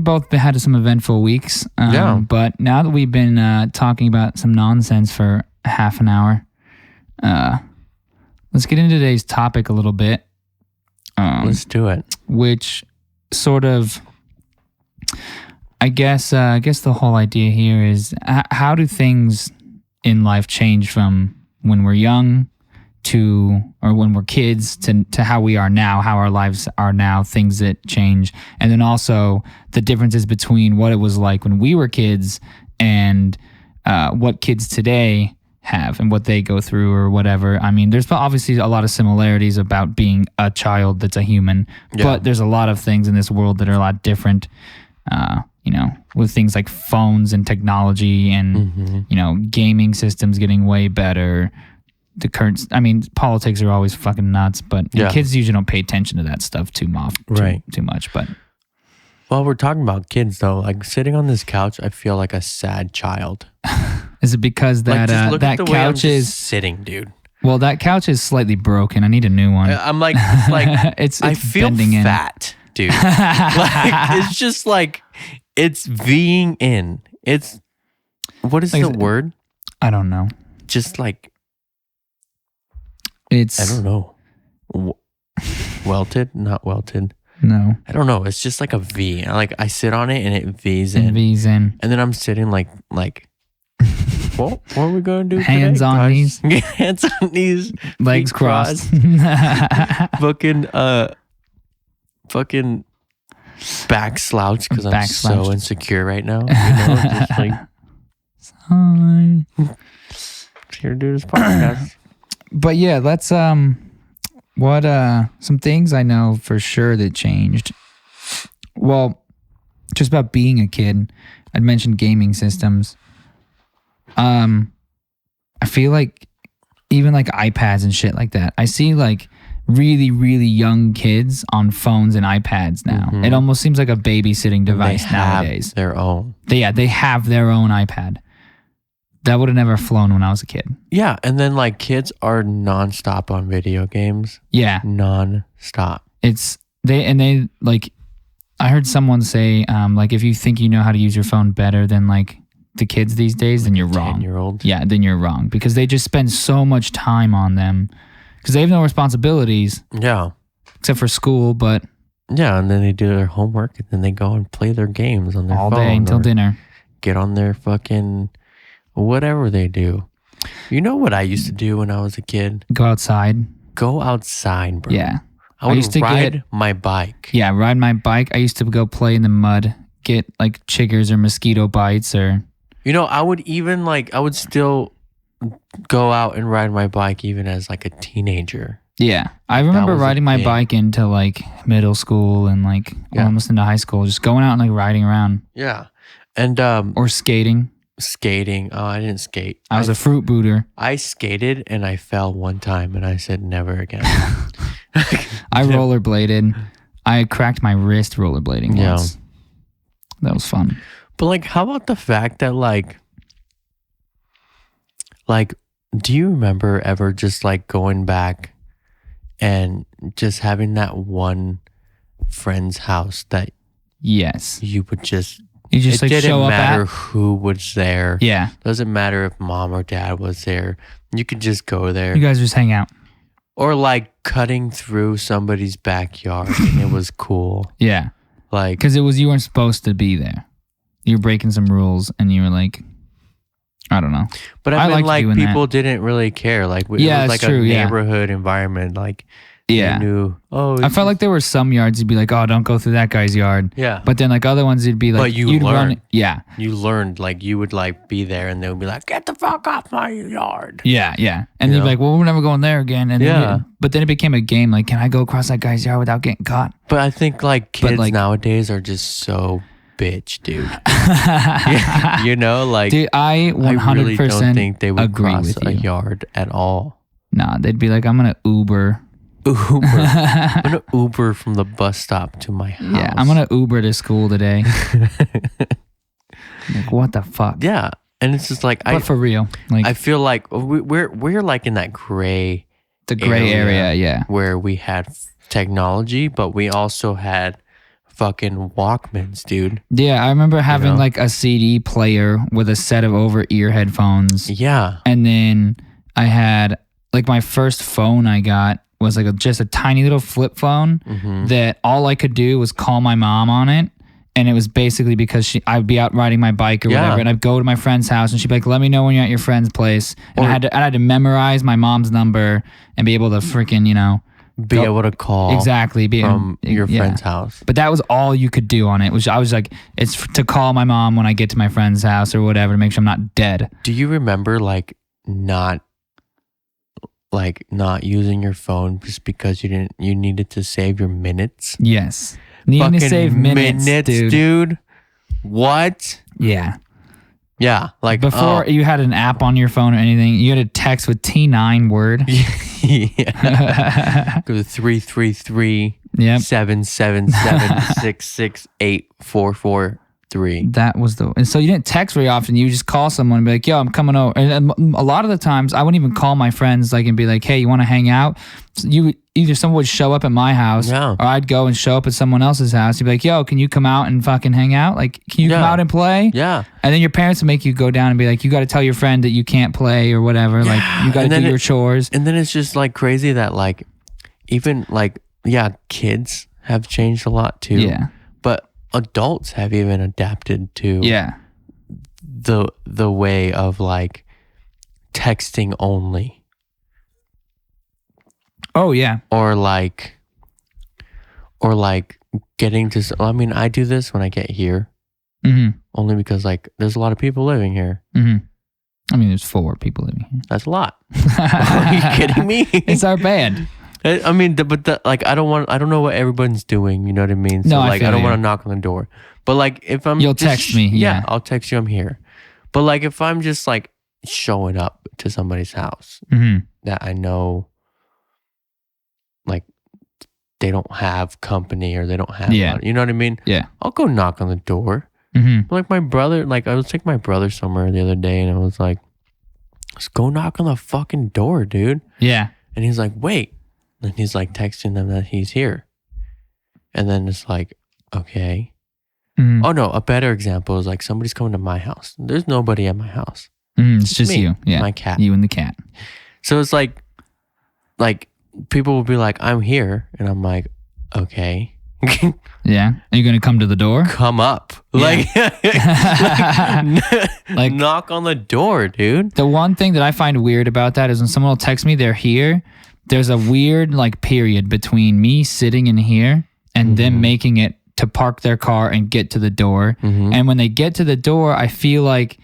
both had some eventful weeks. But now that we've been talking about some nonsense for half an hour, let's get into today's topic a little bit. Let's do it. Which sort of, I guess the whole idea here is how do things in life change from when we're young to, or when we're kids to how we are now, how our lives are now, things that change. And then also the differences between what it was like when we were kids and what kids today have and what they go through or whatever. I mean, there's obviously a lot of similarities about being a child that's a human, but there's a lot of things in this world that are a lot different, with things like phones and technology and, gaming systems getting way better. Politics are always fucking nuts, but kids usually don't pay attention to that stuff too much. But while we're talking about kids, though, like sitting on this couch, I feel like a sad child. Is it because that that couch is sitting, dude? Well, that couch is slightly broken. I need a new one. I'm like, it's I feel fat, dude. It's just like it's Ving in. It's what is the word? I don't know. Just like. It's I don't know. Welted? Not welted. No. I don't know. It's just like a V. Like I sit on it and it V's in. And then I'm sitting like what are we going to do Hands today, on knees. Hands on knees. Legs crossed. fucking back slouch because I'm so insecure right now. Just like here to do this podcast. But yeah, let's some things I know for sure that changed. Well, just about being a kid, I'd mentioned gaming systems. I feel like even like iPads and shit like that. I see like really, really young kids on phones and iPads now. It almost seems like a babysitting device nowadays. Their own. They have their own iPad. That would have never flown when I was a kid. Yeah, and then like kids are nonstop on video games. Yeah, nonstop. They like. I heard someone say, like if you think you know how to use your phone better than like the kids these days, then you're wrong. 10-year-old. Yeah, then you're wrong because they just spend so much time on them because they have no responsibilities. Yeah, except for school, but yeah, and then they do their homework and then they go and play their games on their phone all day until dinner. Get on their fucking. Whatever they do. You know what I used to do when I was a kid? Go outside. Go outside, bro. Yeah. I used to ride my bike. Yeah, ride my bike. I used to go play in the mud, get like chiggers or mosquito bites or... I would still go out and ride my bike even as like a teenager. Yeah. I remember riding my bike into like middle school and like almost into high school, just going out and like riding around. Yeah. And... or skating. Skating. Oh, I didn't skate. I was a fruit booter. I skated and I fell one time and I said never again. I rollerbladed. I cracked my wrist rollerblading once. That was fun. But like, how about the fact that like, do you remember ever just like going back and just having that one friend's house that you would just... You just like show up at? It didn't matter who was there. Yeah. Doesn't matter if mom or dad was there. You could just go there. You guys just hang out. Or like cutting through somebody's backyard and it was cool. Yeah. Like, because you weren't supposed to be there. You were breaking some rules and you were like, I don't know. But I mean, like people didn't really care. Like it was like a neighborhood environment. Like Yeah. They knew. Oh, I felt like there were some yards you'd be like, oh, don't go through that guy's yard. Yeah. But then like other ones you'd be like, But you'd run. learn. Yeah. You learned, like you would like be there, and they would be like, "Get the fuck off my yard." Yeah, yeah. And You you'd know? be like, well, we're never going there again. And Yeah. then but then it became a game. Like, can I go across that guy's yard without getting caught? But I think like kids like- nowadays are just so bitch, dude. Yeah, you know, like Dude, I 100% I really don't think they would agree cross with a you. yard at all. Nah, they'd be like, I'm going to Uber. Uber. I'm gonna Uber from the bus stop to my house. Yeah, I'm going to Uber to school today. Like, what the fuck? Yeah, and it's just like But for real, like I feel like we're like in that gray the gray area, yeah. where we had technology, but we also had fucking Walkmans, dude. Yeah, I remember having know? like a CD player with a set of over-ear headphones. Yeah. And then I had like my first phone I got was like just a tiny little flip phone that all I could do was call my mom on it. And it was basically because I'd be out riding my bike or whatever, and I'd go to my friend's house, and she'd be like, "Let me know when you're at your friend's place." And I had to memorize my mom's number and be able to freaking, Be able to call exactly from your friend's house. But that was all you could do on it. I was like, it's to call my mom when I get to my friend's house or whatever to make sure I'm not dead. Do you remember not using your phone just because you needed to save your minutes? Yes. Needing to save minutes, dude. What? Yeah. Yeah, like Before you had an app on your phone or anything, you had a text with T9 word. Yeah. Go to 333 Yep. 777 That was and so you didn't text very often. You just call someone and be like, yo, I'm coming over. And a lot of the times I wouldn't even call my friends and be like, hey, you want to hang out? So either someone would show up at my house or I'd go and show up at someone else's house. You'd be like, yo, can you come out and fucking hang out? Like, can you come out and play? Yeah. And then your parents would make you go down and be like, you got to tell your friend that you can't play or whatever. Like, you got to do your chores. And then it's just crazy that even kids have changed a lot too. Yeah. But adults have even adapted to the way of texting only. Oh yeah. Or getting to I do this when I get here. Only because there's a lot of people living here. I mean, there's 4 people living here. That's a lot. Are you kidding me? It's our band. I mean, I don't know what everyone's doing. You know what I mean? So No, I don't want to knock on the door. But if I'm, you'll text me. Yeah, I'll text you. I'm here. But if I'm just showing up to somebody's house that I know, they don't have company or they don't have, you know what I mean? Yeah, I'll go knock on the door. My brother, I was taking my brother somewhere the other day, and I was like, "Let's go knock on the fucking door, dude." Yeah, and he's like, "Wait." And he's texting them that he's here. And then it's okay. Oh no, a better example is somebody's coming to my house. There's nobody at my house. It's just me, you. Yeah. my cat. You and the cat. So it's people will be like, I'm here. And I'm like, okay. Yeah. Are you going to come to the door? Come up. Yeah. Knock on the door, dude. The one thing that I find weird about that is when someone will text me they're here, there's a weird period between me sitting in here and them making it to park their car and get to the door. And when they get to the door, I feel like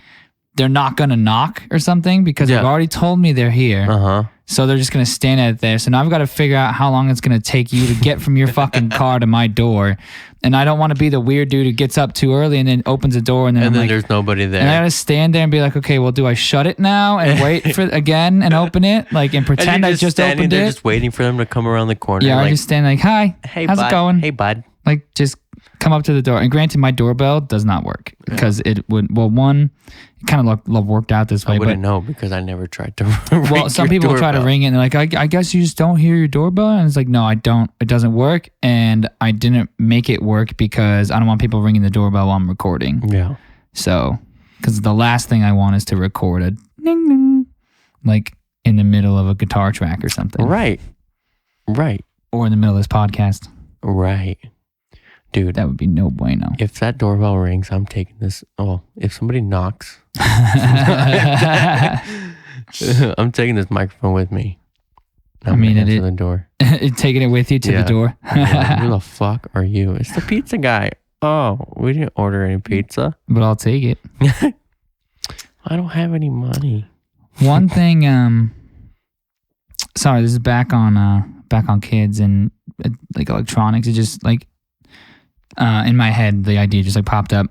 they're not going to knock or something because they've already told me they're here. So they're just going to stand at it there. So now I've got to figure out how long it's going to take you to get from your fucking car to my door. And I don't want to be the weird dude who gets up too early and then opens the door and then there's nobody there. And I got to stand there and be like, okay, well, do I shut it now and wait for again and open it? And pretend I just opened it? Just waiting for them to come around the corner. Yeah, I just stand hi, hey, how's bud. it going? Hey, bud. Just come up to the door. And granted, my doorbell does not work because it would, it kind of worked out this way. I wouldn't know because I never tried to Well, some people try to ring it and they're like, I guess you just don't hear your doorbell. And it's no, I don't. It doesn't work. And I didn't make it work because I don't want people ringing the doorbell while I'm recording. Yeah. So, because the last thing I want is to record a ding ding, in the middle of a guitar track or something. Right. Or in the middle of this podcast. Right. Dude, that would be no bueno. If that doorbell rings, I'm taking this. Oh, if somebody knocks, I'm taking this microphone with me. I'm gonna answer the door. Taking it with you to the door. Like, who the fuck are you? It's the pizza guy. Oh, we didn't order any pizza. But I'll take it. I don't have any money. One thing, sorry, this is back on kids and like electronics. It just like in my head, the idea just like popped up.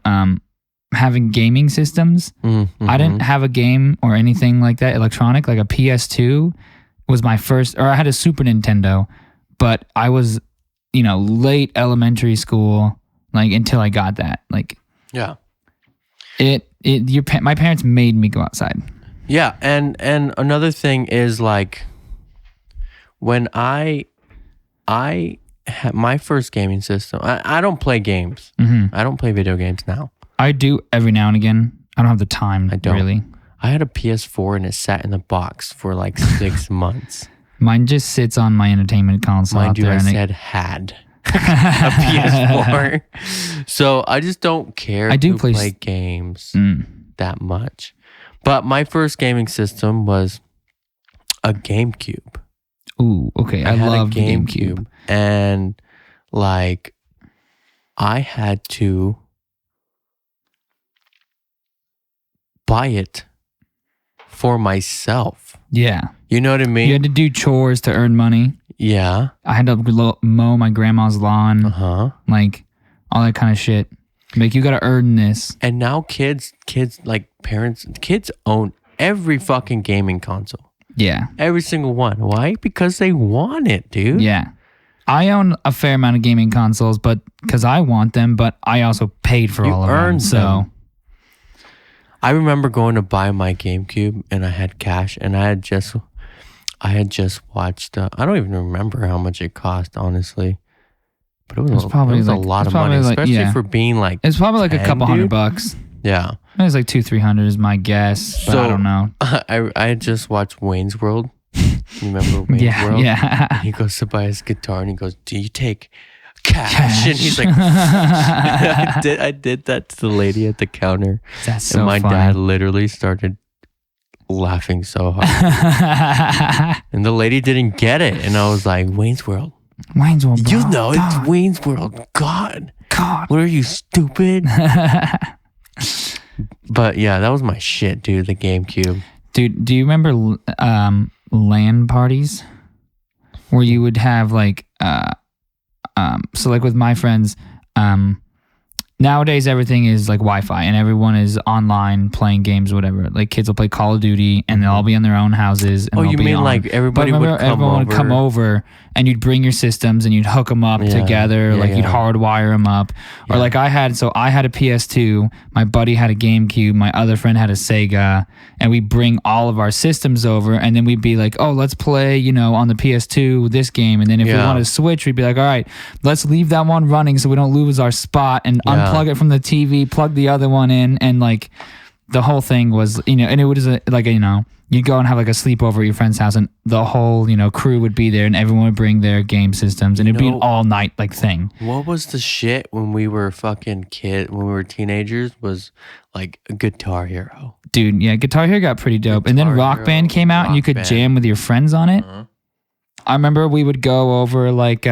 Having gaming systems. Mm-hmm. I didn't have a game or anything like that electronic. Like a PS2 was my first, or I had a Super Nintendo, but I was, late elementary school, like until I got that. Like, yeah, my parents made me go outside. Yeah, and another thing is like when I had my first gaming system. I don't play games. Mm-hmm. I don't play video games now. I do every now and again. I don't have the time. I don't really. I had a PS4 and it sat in the box for like 6 months. Mine just sits on my entertainment console. Mind out you, there I and said had a PS4, so I just don't care to play games that much. But my first gaming system was a GameCube. Ooh, okay. I love GameCube. And like I had to buy it for myself. Yeah. You know what I mean? You had to do chores to earn money. Yeah. I had to mow my grandma's lawn. Like all that kind of shit. Like you got to earn this. And now kids like parents, kids own every fucking gaming console. Yeah. Every single one. Why? Because they want it, dude. Yeah. I own a fair amount of gaming consoles, but because I want them, but I also paid for all of them. So I remember going to buy my GameCube and I had cash and I had just watched I don't even remember how much it cost, honestly. But it was probably a lot of money, especially for being like it's probably like 10, a couple $100. Yeah. It was like $200-300 is my guess, but I don't know. I had just watched Wayne's World. You remember Wayne's World? Yeah. And he goes to buy his guitar and he goes, "Do you take cash?" And he's like, I did that to the lady at the counter. That's so and my funny. dad literally started laughing so hard. And the lady didn't get it. And I was like, Wayne's World. Wayne's World, bro. You know, it's Wayne's World. God. What are you, stupid? But yeah, that was my shit, dude, the GameCube. Dude, do you remember LAN parties? Where you would have like, so like with my friends, nowadays everything is like Wi-Fi and everyone is online playing games, whatever. Like kids will play Call of Duty and they'll all be in their own houses. And you mean like everybody would come over and you'd bring your systems and you'd hook them up together. You'd hardwire them up. Or like I had a PS2, my buddy had a GameCube, my other friend had a Sega, and we bring all of our systems over and then we'd be like, oh, let's play, on the PS2 this game. And then if we wanted to switch, we'd be like, all right, let's leave that one running so we don't lose our spot and unplug it from the TV, plug the other one in, and like the whole thing was, and it was you'd go and have like a sleepover at your friend's house and the whole, crew would be there and everyone would bring their game systems and it'd be an all night like thing. What was the shit when we were fucking when we were teenagers was like a Guitar Hero. Dude, yeah, Guitar Hero got pretty dope. And then Rock Band came out and you could jam with your friends on it. I remember we would go over like,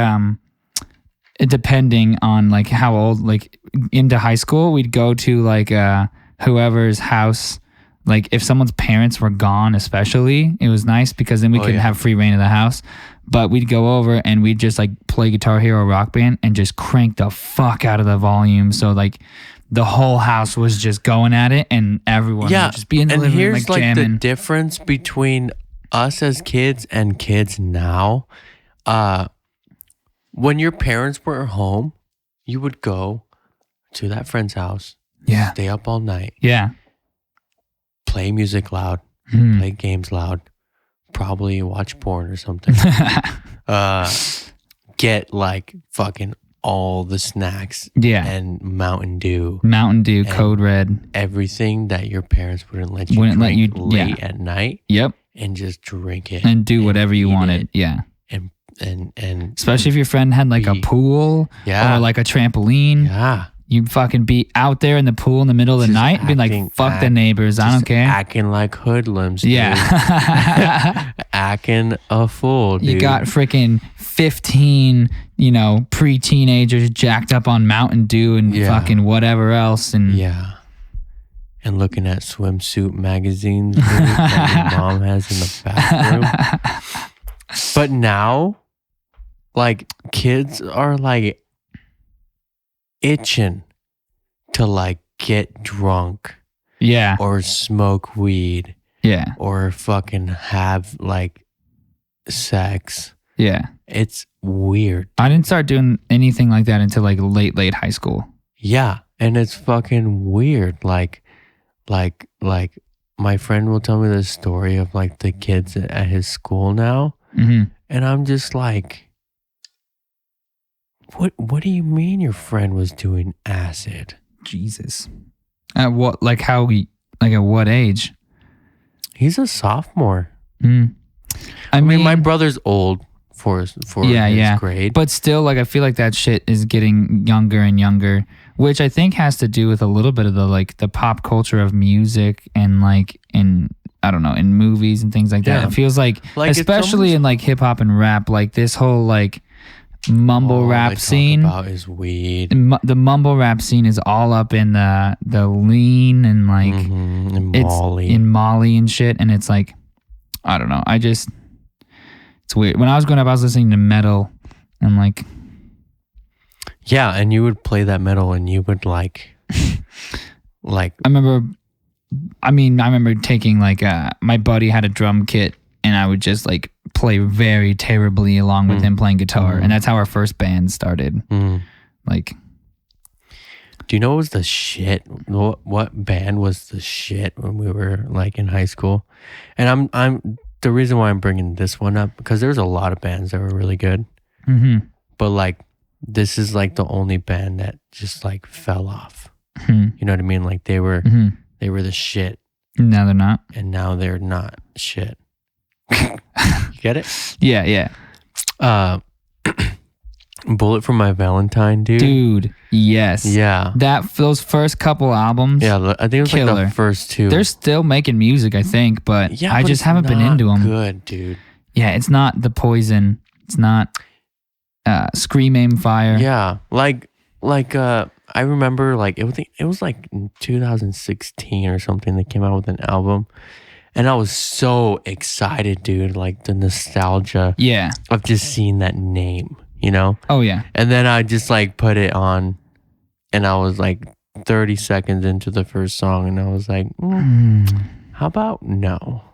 depending on like how old, like into high school, we'd go to like whoever's house. Like if someone's parents were gone, especially, it was nice because then we could have free reign of the house. But we'd go over and we'd just like play Guitar Hero Rock Band and just crank the fuck out of the volume. So like the whole house was just going at it and everyone would just be in the living room here's like jamming. The difference between us as kids and kids now. When your parents were home, you would go to that friend's house. Yeah. Stay up all night. Yeah. Play music loud. Play games loud. Probably watch porn or something. Get like fucking all the snacks. Yeah. And Mountain Dew. Code Red. Everything that your parents wouldn't let you drink late at night. Yep. And just drink it. And do whatever you wanted. Yeah. And especially if your friend had like a pool or like a trampoline. Yeah. You fucking be out there in the pool in the middle of the night and be like, fuck the neighbors. I don't care. Acting like hoodlums, dude. Yeah. Acting a fool, dude. You got freaking 15, pre-teenagers jacked up on Mountain Dew and fucking whatever else. And yeah. And looking at swimsuit magazines dude, that your mom has in the bathroom. But now, like, kids are like itching to like get drunk. Yeah. Or smoke weed. Yeah. Or fucking have like sex. Yeah. It's weird. I didn't start doing anything like that until like late high school. Yeah. And it's fucking weird. Like my friend will tell me the story of like the kids at his school now. Mm-hmm. And I'm just like, what do you mean your friend was doing acid? Jesus. At what, like how, like at what age? He's a sophomore. I mean, my brother's old for his grade. But still, like, I feel like that shit is getting younger and younger, which I think has to do with a little bit of the pop culture of music and like in movies and things like that. It feels like especially in like hip hop and rap, like this whole like mumble rap scene about is weed. The mumble rap scene is all up in the lean and like in Molly and shit, and it's like, I don't know. It's weird. When I was growing up, I was listening to metal and like. Yeah, and you would play that metal and you would like. I remember taking like my buddy had a drum kit and I would just like play very terribly along with him playing guitar, and that's how our first band started. Like, do you know what was the shit? What band was the shit when we were like in high school? And I'm the reason why I'm bringing this one up because there's a lot of bands that were really good, but like this is like the only band that just like fell off. You know what I mean? Like they were the shit. Now they're not, and now they're not shit. You get it? Yeah. Bullet for My Valentine, dude. Dude, yes. Yeah. Those first couple albums. Yeah, I think it was killer. like the first two. They're still making music, I think, but I just haven't been into them. Good, dude. Yeah, it's not The Poison. It's not Scream Aim Fire. Yeah, like I remember like it was like in 2016 or something they came out with an album. And I was so excited, dude, like the nostalgia of just seeing that name, you know? Oh, yeah. And then I just like put it on and I was like 30 seconds into the first song and I was like, how about no?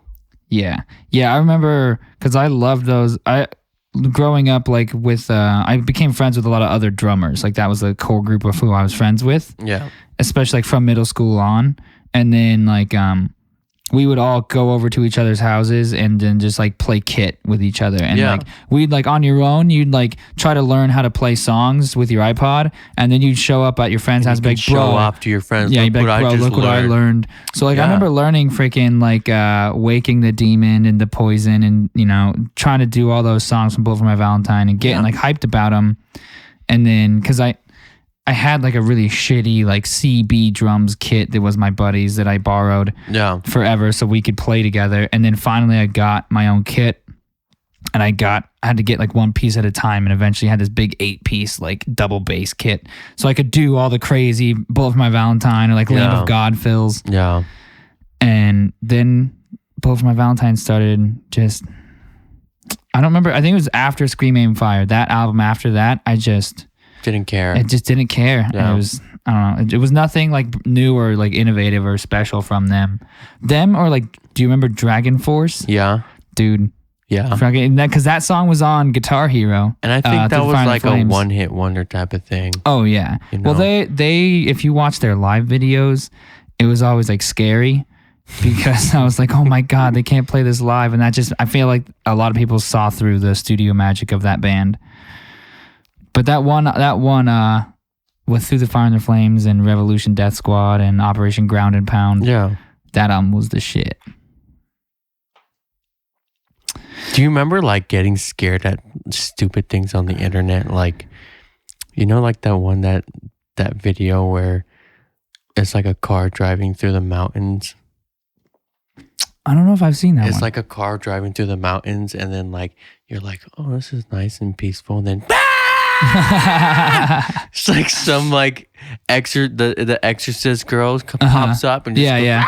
Yeah. Yeah, I remember because I loved those. Growing up like with, I became friends with a lot of other drummers. Like that was the core group of who I was friends with. Yeah. Especially like from middle school on. And then like, we would all go over to each other's houses and then just like play kit with each other. And like we'd like on your own, you'd like try to learn how to play songs with your iPod, and then you'd show up at your friend's house and be like, bro. Show off to your friends. Yeah, you'd be like, bro, look what I learned. So like I remember learning freaking like Waking the Demon and The Poison and trying to do all those songs from Bullet for My Valentine and getting like hyped about them. And then because I had like a really shitty like CB drums kit that was my buddy's that I borrowed forever so we could play together. And then finally I got my own kit and I had to get like one piece at a time and eventually had this big 8-piece like double bass kit. So I could do all the crazy Bullet for My Valentine or like Lamb of God fills. Yeah. And then Bullet for My Valentine started just, I don't remember. I think it was after Scream Aim Fire. That album after that, I just... didn't care. It just didn't care. Yeah. It was, I don't know. It was nothing like new or like innovative or special from them. Or like, do you remember Dragon Force? Yeah. Dude. Yeah. Because that song was on Guitar Hero. And I think that was like a one-hit wonder type of thing. Oh, yeah. Well, they if you watch their live videos, it was always like scary because I was like, oh my God, they can't play this live. And I feel like a lot of people saw through the studio magic of that band. But that one with Through the Fire and the Flames and Revolution Death Squad and Operation Ground and Pound. Yeah. That album was the shit. Do you remember like getting scared at stupid things on the internet? Like, like that one that that video where it's like a car driving through the mountains. I don't know if I've seen that It's one. like a car driving through the mountains, and then like you're like, oh, this is nice and peaceful, and then it's like some like the Exorcist girl pops up and just goes,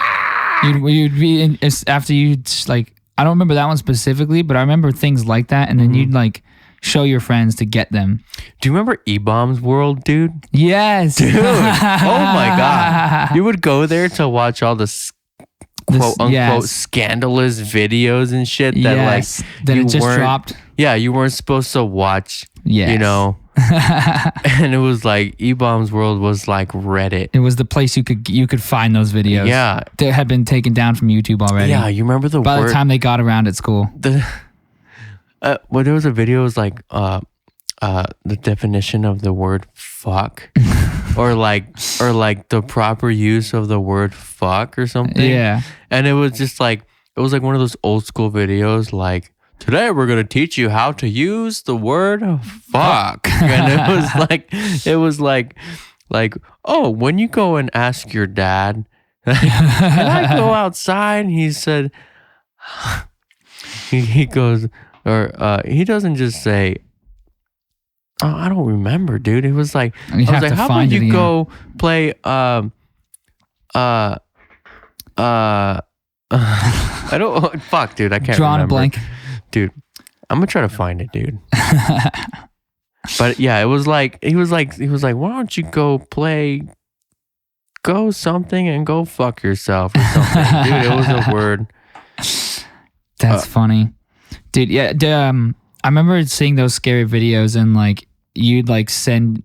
You'd be in, after you like, I don't remember that one specifically, but I remember things like that, and then you'd like show your friends to get them. Do you remember E-Bomb's World, dude? Yes, dude. Oh my god, you would go there to watch all the quote unquote scandalous videos and shit that like that it just dropped. Yeah, you weren't supposed to watch. Yes. You know. And it was like E-Bomb's World was like Reddit. It was the place you could find those videos. Yeah, they had been taken down from YouTube already. Yeah, you remember the by the time they got around at school. Well, there was a video. It was like the definition of the word fuck, or like the proper use of the word fuck or something. Yeah, and it was just like one of those old school videos like. Today we're gonna teach you how to use the word fuck, and it was like, oh, when you go and ask your dad, can I go outside? He said, he goes, or he doesn't just say, oh, I don't remember, dude. It was like, I was like, how about you go play, I don't, fuck, dude, I can't Drawing remember. a blank. Dude, I'm gonna try to find it, dude. But yeah, it was like he was like, why don't you go something and go fuck yourself or something, dude. It was a word. That's funny, dude. Yeah, I remember seeing those scary videos and like you'd like send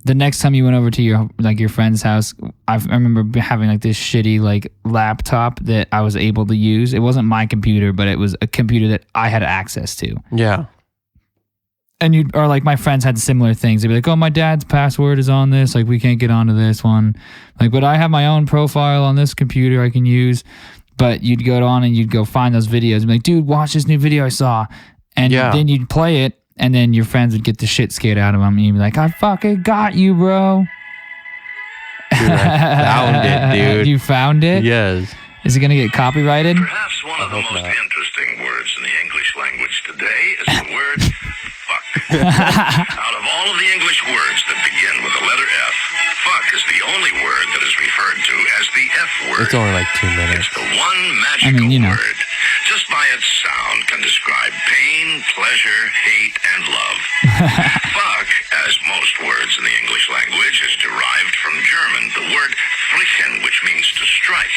the next time you went over to your friend's house. I remember having like this shitty like laptop that I was able to use. It wasn't my computer, but it was a computer that I had access to. Yeah. And or like my friends had similar things. They'd be like, "Oh, my dad's password is on this. Like, we can't get onto this one. Like, but I have my own profile on this computer I can use." But you'd go on and you'd go find those videos and be like, "Dude, watch this new video I saw," and then you'd play it. And then your friends would get the shit scared out of them. And you'd be like, I fucking got you, bro. Dude, I found it, dude. You found it? Yes. Is it going to get copyrighted? Perhaps one of the most interesting words in the English language today is the word fuck. Out of all of the English words that begin with the letter F, fuck is the only word that is referred to as the F word. It's only like 2 minutes. It's the one magical word. Just by its sound can describe pain, pleasure, hate, and love. Fuck, as most words in the English language, is derived from German, the word flicken, which means to strike.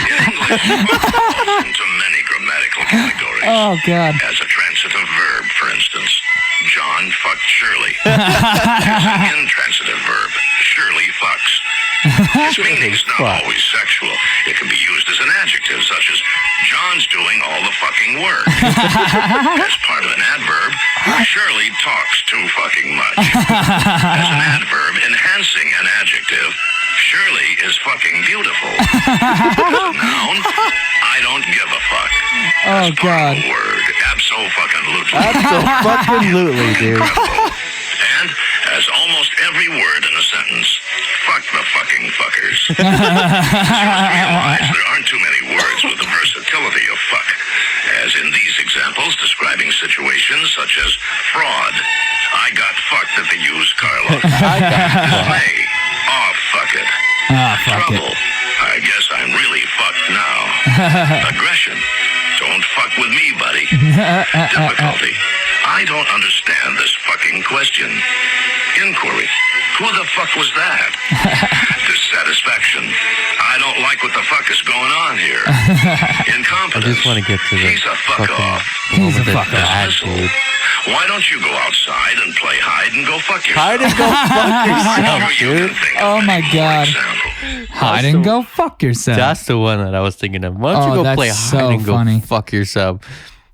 In English, fuck falls into many grammatical categories. Oh, God. As a transitive verb, for instance, John fucked Shirley. As an intransitive verb, Shirley fucks. Its meaning is not always sexual. It can be used as an adjective, such as John's doing all the fucking work. As part of an adverb, Shirley talks too fucking much. As an adverb enhancing an adjective, Shirley is fucking beautiful. As a noun, I don't give a fuck. Oh, As part God. of a word, abso-fucking-lutely. Abso-fucking-lutely, dude. And as almost every word in a sentence, fuck the fucking fuckers. You must realize there aren't too many words with the versatility of fuck, as in these examples describing situations such as fraud. I got fucked at the used car lot. Dismay. Oh, fuck it. Trouble. I guess I'm really fucked now. Aggression. Don't fuck with me, buddy. Difficulty. I don't understand this fucking question. Inquiry. Who the fuck was that? Dissatisfaction. I don't like what the fuck is going on here. Incompetence. I just want to get to the He's a fuck off. He's a fuck off. Dismissal. Why don't you go outside and play hide and go fuck yourself? Hide and go fuck yourself, dude. Oh my God. Hide and go fuck yourself. That's the one that I was thinking of. Why don't you go play hide and go fuck yourself?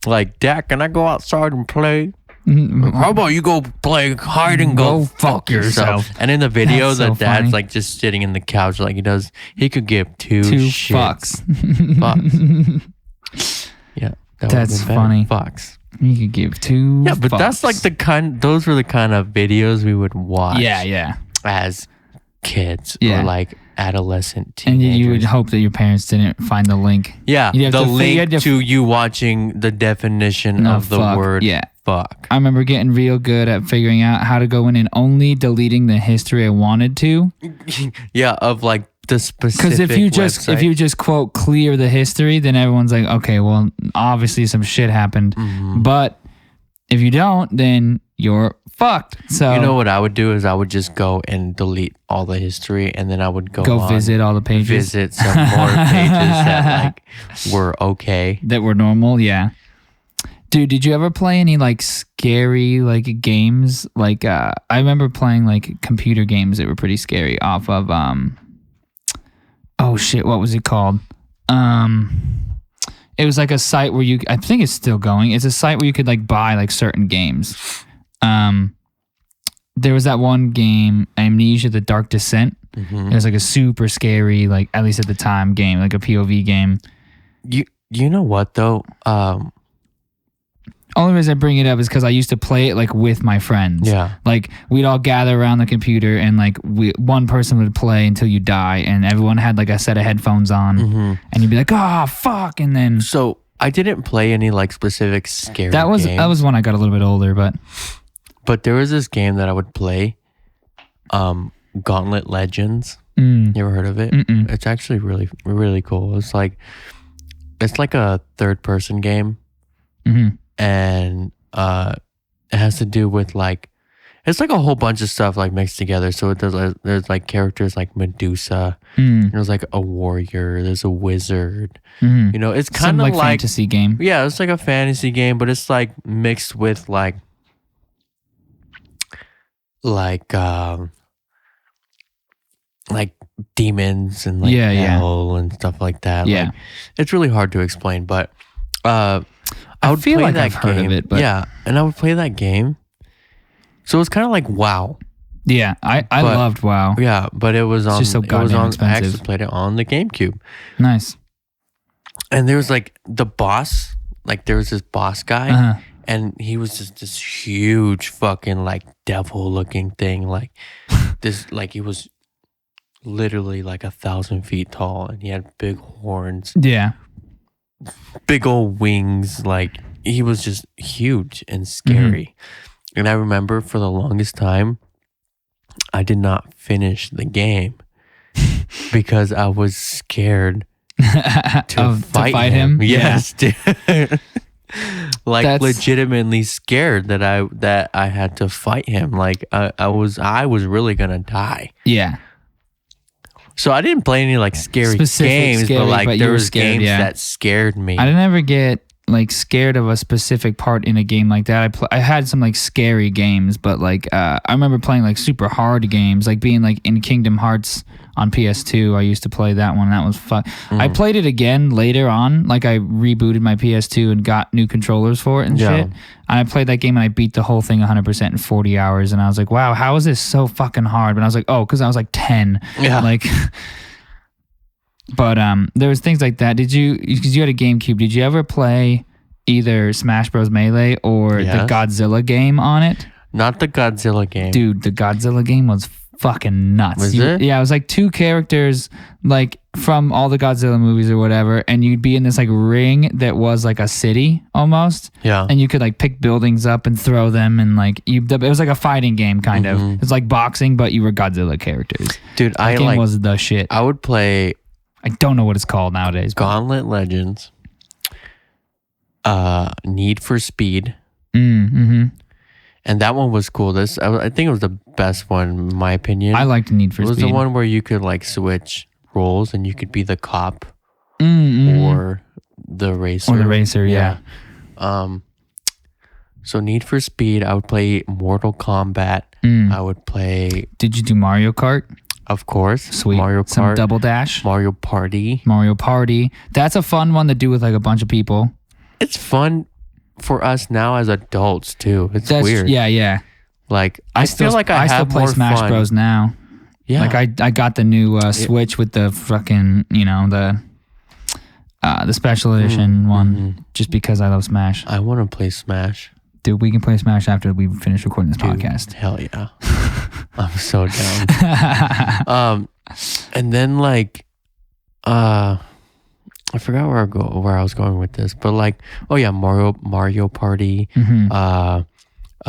Like, Dad, can I go outside and play? How about you go play hide and go fuck yourself? And in the video, the dad's like just sitting in the couch like he could give two fucks. Fucks. Yeah. That's funny. Fucks. You could give two Yeah, but fucks. that's like those were the kind of videos we would watch. Yeah. as kids Yeah. or like adolescent And teenagers. you would hope that your parents didn't find the link. Yeah, You'd have the to fi- you had link to to you watching the definition No, of the fuck, word yeah. fuck. I remember getting real good at figuring out how to go in and only deleting the history I wanted to. Yeah, of like the specific Because if website. you just quote clear the history, then everyone's like, okay, well, obviously some shit happened. Mm-hmm. But if you don't, then you're fucked. So You know what I would do is I would just go and delete all the history, and then I would go on, visit all the pages visit some more pages that like were okay. that were normal. Yeah. Dude, did you ever play any like scary like games? Like I remember playing like computer games that were pretty scary off of oh shit, what was it called? It was like a site where I think it's still going. It's a site where you could like buy like certain games. There was that one game, Amnesia: The Dark Descent. It was like a super scary, like at least at the time, game, like a POV game. You know what though? Only reason I bring it up is because I used to play it like with my friends. Yeah. Like we'd all gather around the computer and like one person would play until you die, and everyone had like a set of headphones on, and you'd be like, "Oh fuck!" And then So I didn't play any like specific scary that was when I got a little bit older, but there was this game that I would play, Gauntlet Legends. Mm. You ever heard of it? Mm-mm. It's actually really, really cool. It's like a third person game. Mm-hmm. And it has to do with like, it's like a whole bunch of stuff like mixed together. So there's like characters like Medusa. There's like a warrior. There's a wizard. Mm-hmm. You know, it's Some kind of like fantasy game. Yeah, it's like a fantasy game, but it's like mixed with like demons and like hell and stuff like that. Yeah. Like, it's really hard to explain, but I would feel play like that I've heard game. of it, but yeah, and I would play that game. So it's kind of like WoW. Yeah, I loved WoW. Yeah, but it was on. just so it was goddamn on. I expensive. actually played it on the GameCube, Nice. and there was like the boss. Like there was this boss guy, Uh-huh. and he was just this huge fucking like devil looking thing. Like this, like he was literally like 1,000 feet tall, and he had big horns, Yeah. big old wings. Like he was just huge and scary. And I remember for the longest time, I did not finish the game because I was scared to fight him. Yes, dude. Like That's- legitimately scared that I had to fight him. Like I was really gonna die. Yeah. So I didn't play any like scary Specific games, scary, but like but you there were was scared, games yeah. that scared me. I didn't ever get like scared of a specific part in a game like that. I had some like scary games, but like I remember playing like super hard games, like being like in Kingdom Hearts on PS2. I used to play that one. That was fun. I played it again later on. Like I rebooted my PS2 and got new controllers for it and Yeah. shit. And I played that game and I beat the whole thing 100% in 40 hours. And I was like, wow, how is this so fucking hard? But I was like, oh, because I was like 10. Yeah. Like. But there was things like that. Because you had a GameCube, did you ever play either Smash Bros. Melee or the Yes. Godzilla game on it? Not the Godzilla game. Dude, the Godzilla game was fucking nuts. Was it? Yeah, it was like two characters like from all the Godzilla movies or whatever, and you'd be in this like ring that was like a city almost. Yeah. And you could like pick buildings up and throw them, and like it was like a fighting game kind of. It's like boxing, but you were Godzilla characters. Dude, That game was the shit. I would play I don't know what it's called nowadays. But Gauntlet Legends, Need for Speed, mm-hmm. and that one was cool. I think it was the best one in my opinion. I liked Need for It was Speed. the one where you could like switch roles and you could be the cop Mm-hmm. or the racer. Or the racer, yeah. So Need for Speed, I would play Mortal Kombat. I would play, Did you do Mario Kart? of course, Sweet. Mario Some Kart, Double Dash. Mario Party. Mario Party. That's a fun one to do with like a bunch of people. It's fun for us now as adults too. It's That's weird. Yeah, yeah. Like I feel like I still have play more Smash fun. Bros. Now. Yeah. Like I got the new Switch with the fucking the special edition one just because I love Smash. I want to play Smash. Dude, we can play Smash after we finish recording this podcast. Hell yeah. I'm so down. And then like, I forgot where I was going with this, but like, oh yeah, Mario Party,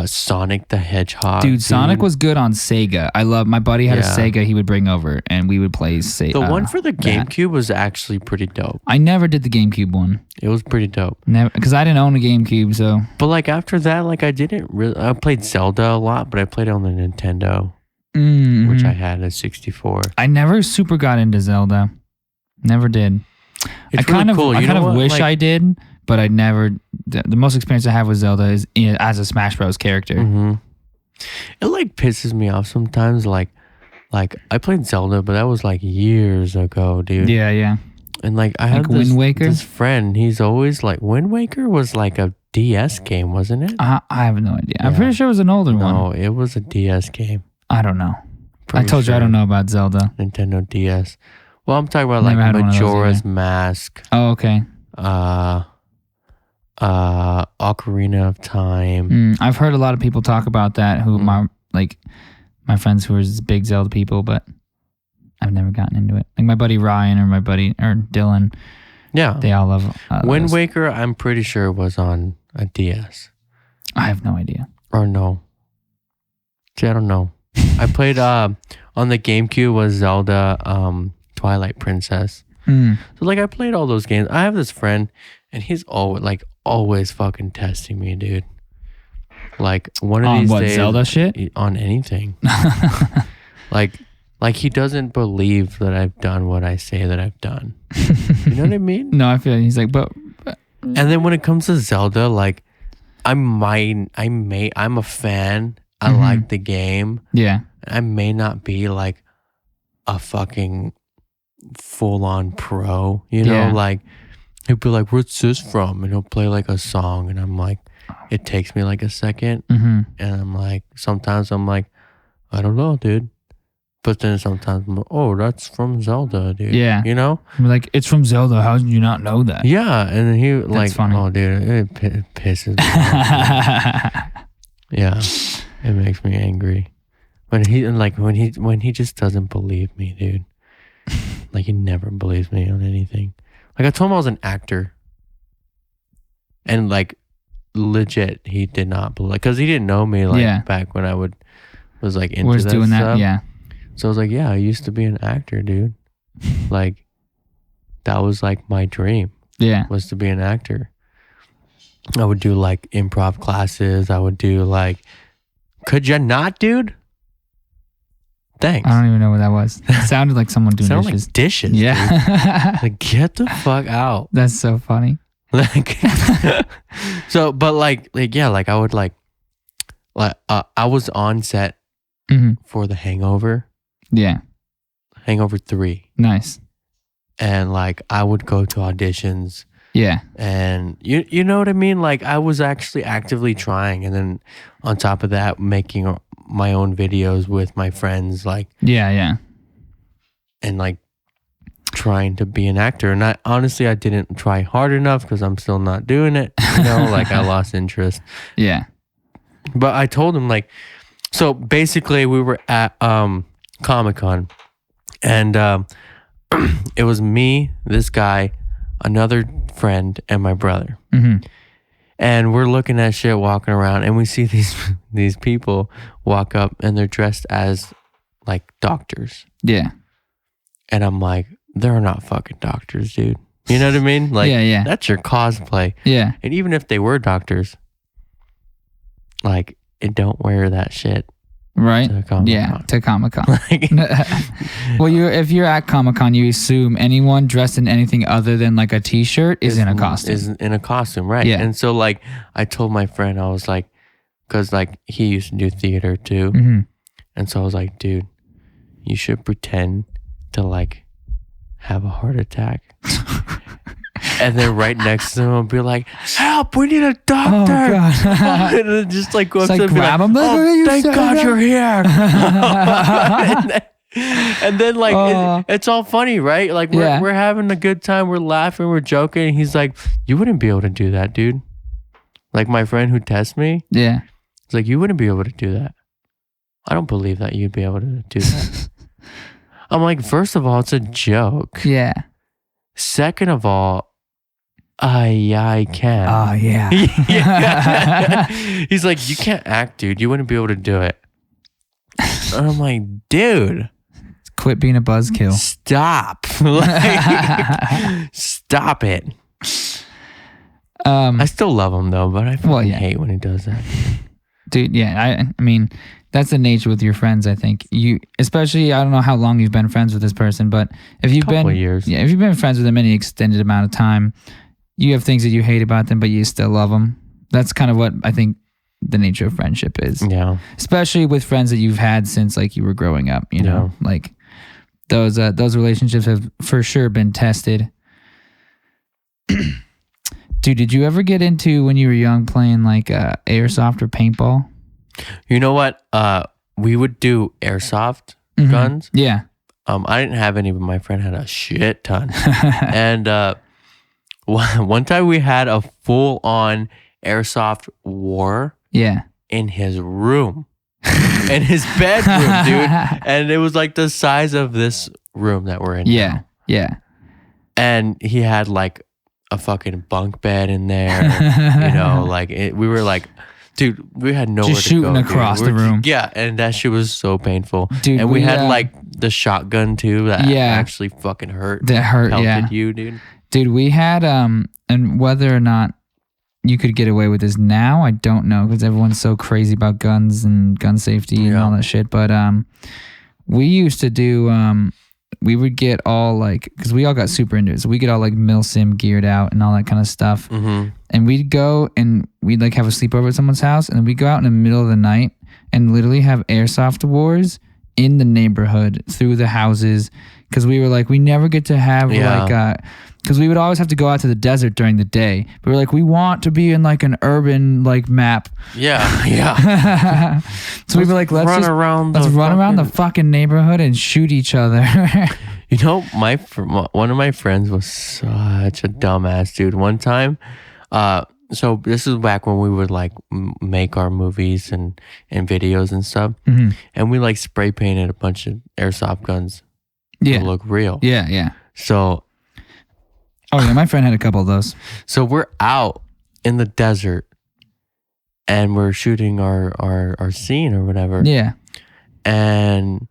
Sonic the Hedgehog. Dude, Sonic was good on Sega. I love, my buddy had a Sega he would bring over and we would play Sega. The one for the GameCube was actually pretty dope. I never did the GameCube one. It was pretty dope. Never, because I didn't own a GameCube, so. But like after that, like I played Zelda a lot, but I played it on the Nintendo, which I had a 64. I never super got into Zelda. Never did. It's I kind really cool. I kind of wish I did, but I never. The most experience I have with Zelda is as a Smash Bros. Character. It like pisses me off sometimes. Like I played Zelda, but that was like years ago, dude. Yeah. And like I had Wind Waker? this friend. He's always like, Wind Waker was like a DS game, wasn't it? I have no idea. I'm pretty sure it was an older one. No, it was a DS game. I don't know. I told you I don't know about Zelda. Nintendo DS. Well, I'm talking about Never like had one of those Majora's either. Mask. Oh, okay. Ocarina of Time. I've heard a lot of people talk about that. Who my friends who are big Zelda people, but I've never gotten into it. Like my buddy Ryan or Dylan. Yeah, they all love Wind those. Waker. I'm pretty sure it was on a DS. I have no idea. Or no. See, I don't know. I played on the GameCube was Zelda Twilight Princess. So like I played all those games. I have this friend and he's always fucking testing me, dude. Like one of these days Zelda shit? On anything. like he doesn't believe that I've done what I say that I've done. You know what I mean? No, I feel he's like, but and then when it comes to Zelda, like I'm a fan. I like the game. Yeah. I may not be like a fucking full-on pro, you know, like he'll be like, where's this from? And he'll play like a song and I'm like, it takes me like a second and I'm like, sometimes I'm like, I don't know, dude. But then sometimes I'm like, oh, that's from Zelda, dude. Yeah. You know? I'm like, it's from Zelda. How did you not know that? Yeah. And then he like, funny. oh, dude, it pisses me off. Yeah. It makes me angry. When he just doesn't believe me, dude. Like he never believes me on anything. Like I told him I was an actor. And like legit he did not believe, because he didn't know me back when I was like into that doing stuff. that, yeah. So I was like, yeah, I used to be an actor, dude. Like that was like my dream. Yeah. Was to be an actor. I would do like improv classes. I would do like, could you not, dude? Thanks. I don't even know what that was. It sounded like someone doing Sounded dishes. like dishes. Yeah. Dude. Like get the fuck out. That's so funny. Like so, but like yeah, like I would like I was on set for The Hangover. Yeah. Hangover 3. Nice. And like I would go to auditions. Yeah. And you know what I mean? Like I was actually actively trying, and then on top of that making my own videos with my friends, like yeah. And like trying to be an actor. And I didn't try hard enough because I'm still not doing it. You know, like I lost interest. Yeah. But I told him like, so basically we were at Comic-Con and it was me, this guy, another friend, and my brother. And we're looking at shit, walking around, and we see these people walk up and they're dressed as like doctors. Yeah. And I'm like, they're not fucking doctors, dude. You know what I mean? Like, yeah. That's your cosplay. Yeah. And even if they were doctors, like, don't wear that shit. Right? To Comic-Con. Yeah, to Comic-Con. Like, well, if you're at Comic-Con, you assume anyone dressed in anything other than like a t-shirt is in a costume. Is in a costume, right? Yeah. And so, like, I told my friend, I was like, because, like, he used to do theater, too. And so I was like, dude, you should pretend to, like, have a heart attack. And then right next to him, I'll be like, help, we need a doctor. Oh, God. And then just like go up It's to like him and be grab like, him. oh, thank God that? you're here. and then like, it's all funny, right? Like we're having a good time. We're laughing. We're joking. And he's like, you wouldn't be able to do that, dude. Like my friend who tests me, Yeah. it's like, you wouldn't be able to do that. I don't believe that you'd be able to do that. I'm like, first of all, it's a joke. Yeah. Second of all, yeah, I can. Oh, yeah. Yeah. He's like, you can't act, dude. You wouldn't be able to do it. And I'm like, dude. Quit being a buzzkill. Stop. Like, stop it. I still love him though, but I fucking hate when he does that. Dude, yeah. I mean, that's the nature with your friends, I think. You, especially, I don't know how long you've been friends with this person, but if you've Couple of years. Yeah, if you've been friends with them any extended amount of time, you have things that you hate about them, but you still love them. That's kind of what I think the nature of friendship is. Yeah. Especially with friends that you've had since like you were growing up, you know, like those relationships have for sure been tested. Dude, did you ever get into when you were young playing like airsoft or paintball? You know what? We would do airsoft guns. Yeah. I didn't have any, but my friend had a shit ton. And one time we had a full-on airsoft war. Yeah. In his room. In his bedroom, dude. And it was like the size of this room that we're in now. Yeah. And he had like a fucking bunk bed in there. You know, like we were like, dude, we had nowhere just to go. Shooting across the room. Yeah, and that shit was so painful. Dude, and we had like the shotgun too that actually fucking hurt. That hurt, pelted you, dude. Dude, we had and whether or not you could get away with this now, I don't know, because everyone's so crazy about guns and gun safety and all that shit. But we used to do we would get all like, because we all got super into it, so we get all like milsim geared out and all that kind of stuff. And we'd go and we'd like have a sleepover at someone's house, and we'd go out in the middle of the night and literally have airsoft wars in the neighborhood through the houses, because we were like, we never get to have like because we would always have to go out to the desert during the day. But we were like, we want to be in like an urban like map. Yeah. So we were like, let's run around the fucking neighborhood and shoot each other. You know, one of my friends was such a dumbass, dude. One time, so this is back when we would like make our movies and videos and stuff, and we like spray painted a bunch of airsoft guns to look real. Yeah. So. Oh yeah, my friend had a couple of those. So we're out in the desert and we're shooting our scene or whatever. Yeah. And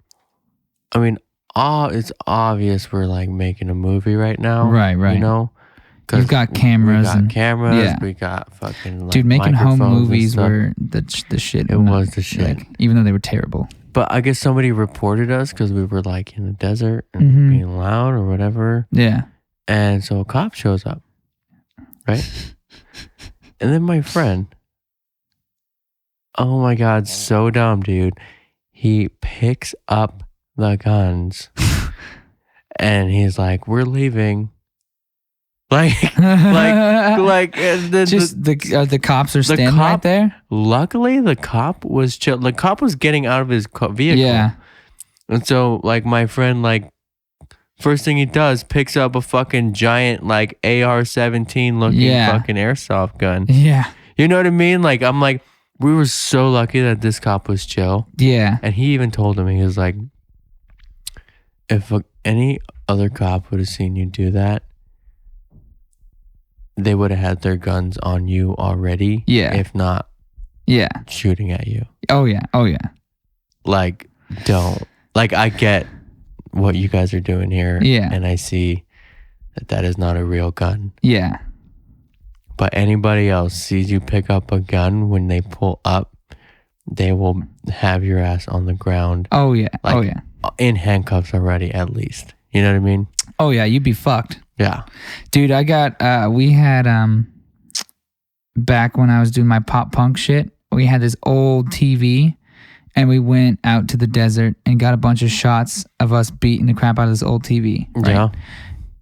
I mean, it's obvious we're like making a movie right now. Right. You know? You've got cameras. We got fucking like, dude, making home movies were the shit. It was the shit. Like, even though they were terrible. But I guess somebody reported us because we were like in the desert and being loud or whatever. Yeah. And so a cop shows up, right? And then my friend, oh my God, so dumb, dude. He picks up the guns and he's like, we're leaving. Like, and then just the cops are standing right there. Luckily, the cop was chill. The cop was getting out of his vehicle. Yeah. And so, like, my friend, like, first thing he does, picks up a fucking giant, like, AR-17 looking fucking airsoft gun. Yeah. You know what I mean? Like, I'm like, we were so lucky that this cop was chill. Yeah. And he even told him, he was like, if any other cop would have seen you do that, they would have had their guns on you already. Yeah. If not shooting at you. Oh, yeah. Like, don't. Like, I get what you guys are doing here. Yeah. And I see that is not a real gun. Yeah. But anybody else sees you pick up a gun, when they pull up, they will have your ass on the ground. Oh, yeah. Like, in handcuffs already, at least. You know what I mean? Oh, yeah. You'd be fucked. Yeah. Dude, I got, we had, back when I was doing my pop punk shit, we had this old TV, and we went out to the desert and got a bunch of shots of us beating the crap out of this old TV. Right? Yeah.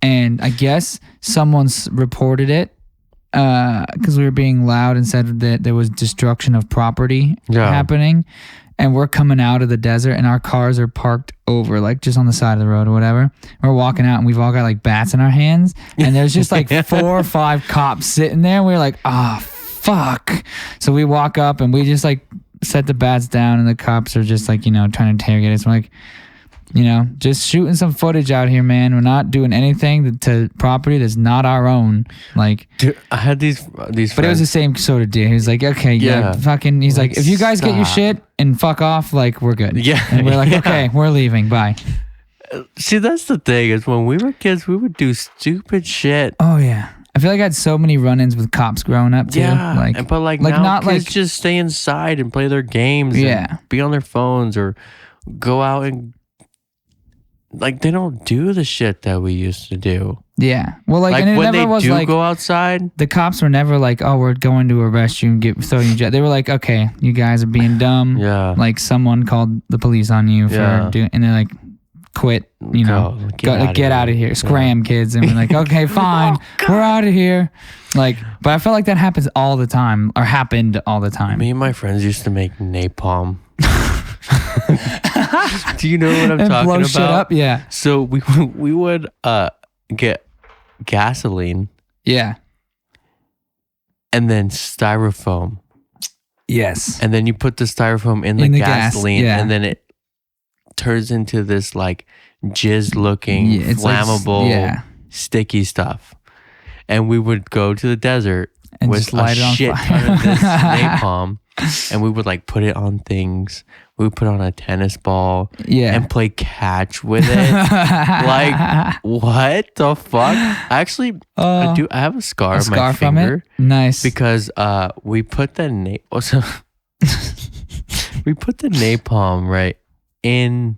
And I guess someone's reported it because we were being loud and said that there was destruction of property happening. And we're coming out of the desert and our cars are parked over, like just on the side of the road or whatever. We're walking out and we've all got like bats in our hands. And there's just like 4 or 5 cops sitting there. And we're like, fuck. So we walk up and we just like set the bats down, and the cops are just like, trying to interrogate us. I'm like, just shooting some footage out here, man. We're not doing anything to property that's not our own. Like, dude, I had these but it was friends. the same sort of deal. He's like, okay, yeah, fucking. He's like, if you guys get your shit and fuck off, like, we're good. Yeah, and we're like, okay, we're leaving. Bye. See, that's the thing is when we were kids, we would do stupid shit. Oh yeah, I feel like I had so many run-ins with cops growing up too. Yeah, but like now not kids like just stay inside and play their games. And be on their phones or go out and. Like, they don't do the shit that we used to do. Yeah. Well, like and it when never they was do like, go outside, the cops were never like, oh, we're going to arrest you and throw you in jail. They were like, okay, you guys are being dumb. Yeah. Like, someone called the police on you for doing, and they're like, quit, get out of here. Scram, kids. And we're like, okay, fine. We're out of here. Like, but I felt like that happens all the time, or happened all the time. Me and my friends used to make napalm. Do you know what I'm talking blow about? Shit up? Yeah. So we would get gasoline. Yeah. And then styrofoam. Yes. And then you put the styrofoam in the gasoline, and then it turns into this like jizz-looking, flammable, sticky stuff. And we would go to the desert and with a shit ton of this napalm, and we would like put it on things. We would put on a tennis ball and play catch with it. Like, what the fuck? Actually, I have a scar on my finger. Nice. Because we put the we put the napalm right in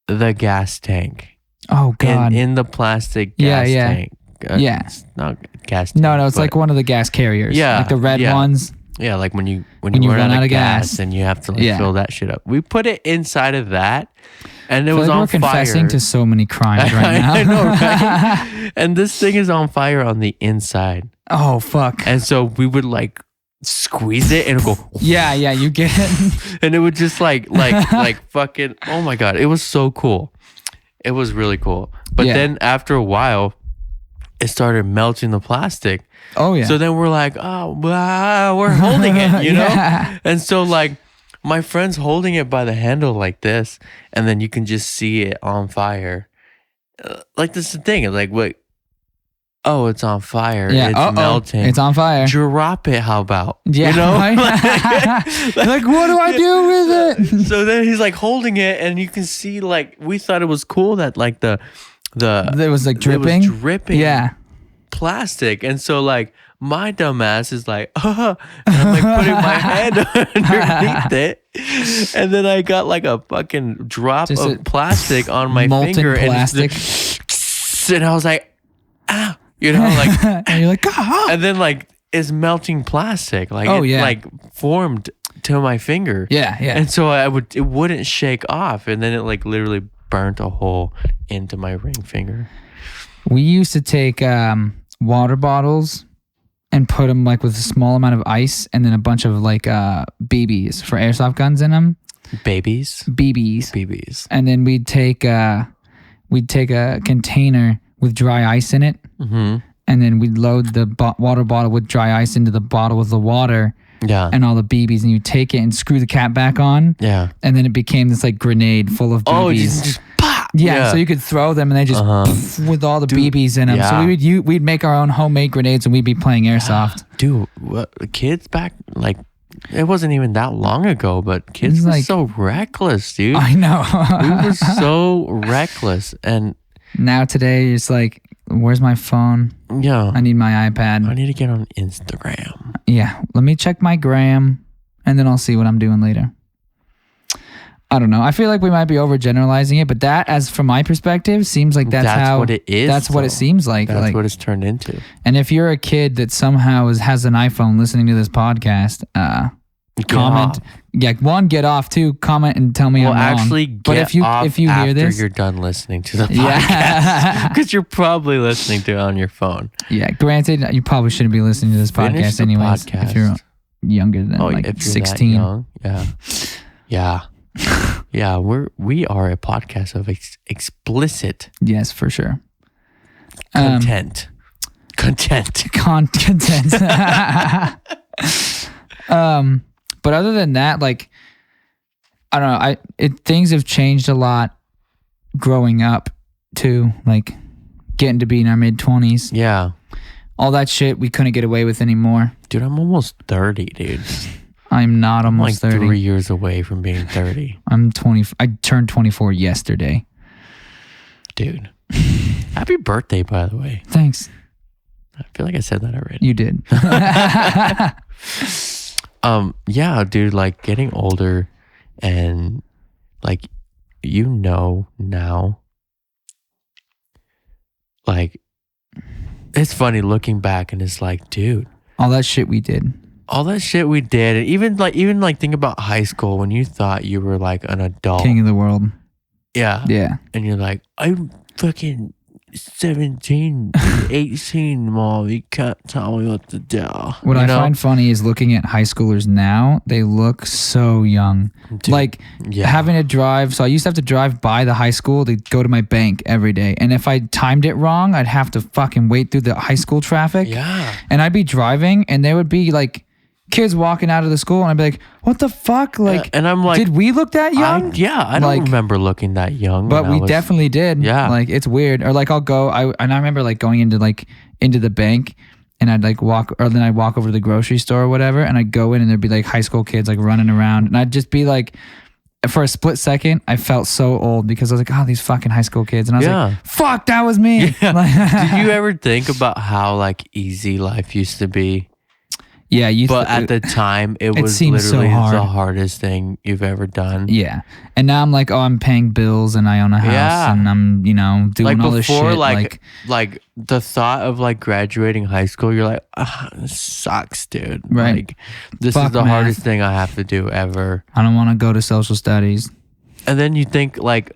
the gas tank. Oh God! In the plastic gas tank. It's not gas tank. No, it's like one of the gas carriers. Yeah, like the red ones. Yeah, like when you run out of gas and you have to fill that shit up. We put it inside of that, and it was on fire. We're confessing to so many crimes right now. I know, right? And this thing is on fire on the inside. Oh fuck! And so we would like squeeze it and it'd go. Yeah, you get it. And it would just like fucking. Oh my God, it was so cool. It was really cool. But then after a while, it started melting the plastic. Oh yeah. So then we're like, oh, we're holding it, you know? And so like my friend's holding it by the handle like this, and then you can just see it on fire. Like this is the thing. Like, wait, oh, it's on fire. Yeah. It's melting. It's on fire. Drop it, how about? Yeah. You know? Like, what do I do with it? So then he's like holding it, and you can see like, we thought it was cool that like the it was like dripping. It was dripping. Yeah. Plastic. And so like my dumb ass is like, and I'm like putting my hand underneath it, and then I got like a fucking drop of plastic on my finger, plastic. And I was like, ah, you know, like, and you're like, and then like it's melting plastic, like like formed to my finger, yeah, and so it wouldn't shake off, and then it like literally burnt a hole into my ring finger. We used to take water bottles and put them like with a small amount of ice and then a bunch of like BBs for airsoft guns in them. BBs. And then we'd take a container with dry ice in it, and then we'd load the water bottle with dry ice into the bottle with the water. Yeah. And all the BBs, and you take it and screw the cap back on. Yeah. And then it became this like grenade full of BBs. Oh, just pop. Yeah, so you could throw them and they just poof, with all the BBs in them. Yeah. So we'd make our own homemade grenades and we'd be playing airsoft. Dude, kids back like it wasn't even that long ago, but kids were so reckless, dude. I know. We were so reckless, and now today it's like, where's my phone? Yeah, I need my iPad. I need to get on Instagram. Yeah, let me check my gram, and then I'll see what I'm doing later. I don't know. I feel like we might be overgeneralizing it, but that, as from my perspective, seems like that's how what it is. That's what it seems like. That's what it's turned into. And if you're a kid that somehow has an iPhone listening to this podcast, comment. Yeah, one, get off. Two, comment and tell me I'm wrong. Actually, get if you hear this, after you're done listening to the podcast, because you're probably listening to it on your phone. Yeah, granted, you probably shouldn't be listening to this podcast anyways. If you're younger than like if you're 16, that young, yeah, we are a podcast of explicit. Yes, for sure. Content. Content. But other than that, like, I don't know. Things have changed a lot growing up too. Like getting to be in our mid-20s. Yeah. All that shit we couldn't get away with anymore. Dude, I'm almost 30, dude. I'm not I'm almost like 30. 3 years away from being 30. I'm 20. I turned 24 yesterday. Dude. Happy birthday, by the way. Thanks. I feel like I said that already. You did. Yeah, dude, like getting older and like now, like it's funny looking back and it's like, dude, all that shit we did. And even like think about high school when you thought you were like an adult. King of the world. Yeah. Yeah. And you're like, I'm fucking 17, 18, mom. You can't tell me what to do. What I find funny is looking at high schoolers now, they look so young. Dude, like having to drive. So I used to have to drive by the high school to go to my bank every day. And if I timed it wrong, I'd have to fucking wait through the high school traffic. Yeah. And I'd be driving and there would be like kids walking out of the school and I'd be like, what the fuck? Like, and I'm like, did we look that young? I don't remember looking that young. But we definitely did. Yeah. Like it's weird. Or like I'll go, I remember like going into the bank and I'd like walk, or then I'd walk over to the grocery store or whatever and I'd go in and there'd be like high school kids like running around and I'd just be like, for a split second, I felt so old because I was like, oh, these fucking high school kids. And I was like, fuck, that was me. Yeah. Did you ever think about how like easy life used to be? Yeah, but at the time, it was seems literally so hard. the hardest thing you've ever done. Yeah, and now I'm like, oh, I'm paying bills and I own a house and I'm, doing like all before, this shit. Like the thought of like graduating high school, you're like, this sucks, dude. Right. Like this Fuck is the math. hardest thing I have to do ever. I don't want to go to social studies. And then you think like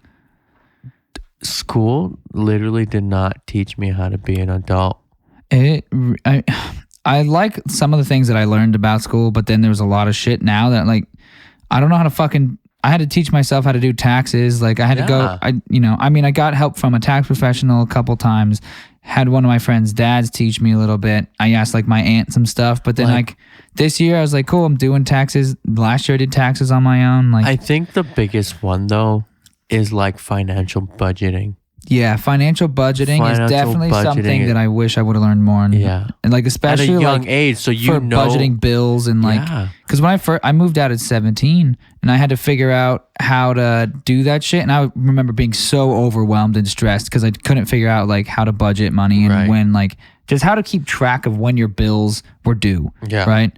school literally did not teach me how to be an adult. I like some of the things that I learned about school, but then there was a lot of shit now that like, I don't know how to I had to teach myself how to do taxes. Like I had to go, I got help from a tax professional a couple times, had one of my friend's dads teach me a little bit. I asked like my aunt some stuff, but then like this year I was like, cool, I'm doing taxes. Last year I did taxes on my own. Like I think the biggest one though is like financial budgeting. Yeah, financial budgeting is definitely something that I wish I would have learned more. And like especially at a young age, so for budgeting bills and like, because when I moved out at 17 and I had to figure out how to do that shit, and I remember being so overwhelmed and stressed because I couldn't figure out like how to budget money and when like just how to keep track of when your bills were due. Yeah. Right.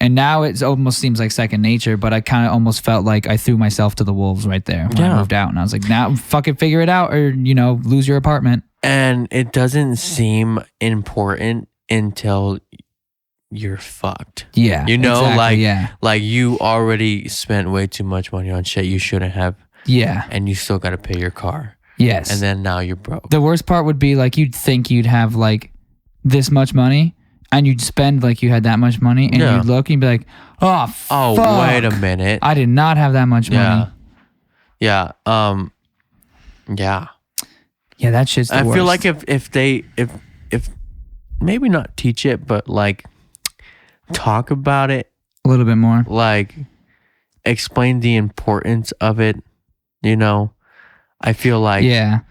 And now it almost seems like second nature, but I kind of almost felt like I threw myself to the wolves right there when I moved out. And I was like, now fucking figure it out or, lose your apartment. And it doesn't seem important until you're fucked. Yeah. Like you already spent way too much money on shit you shouldn't have. Yeah. And you still got to pay your car. Yes. And then now you're broke. The worst part would be like you'd think you'd have like this much money. And you'd spend like you had that much money, and you'd look and you'd be like, "Oh, fuck. Wait a minute! I did not have that much money." Yeah. Yeah, that shit's the worst. I feel like if maybe not teach it, but like talk about it a little bit more, like explain the importance of it. I feel like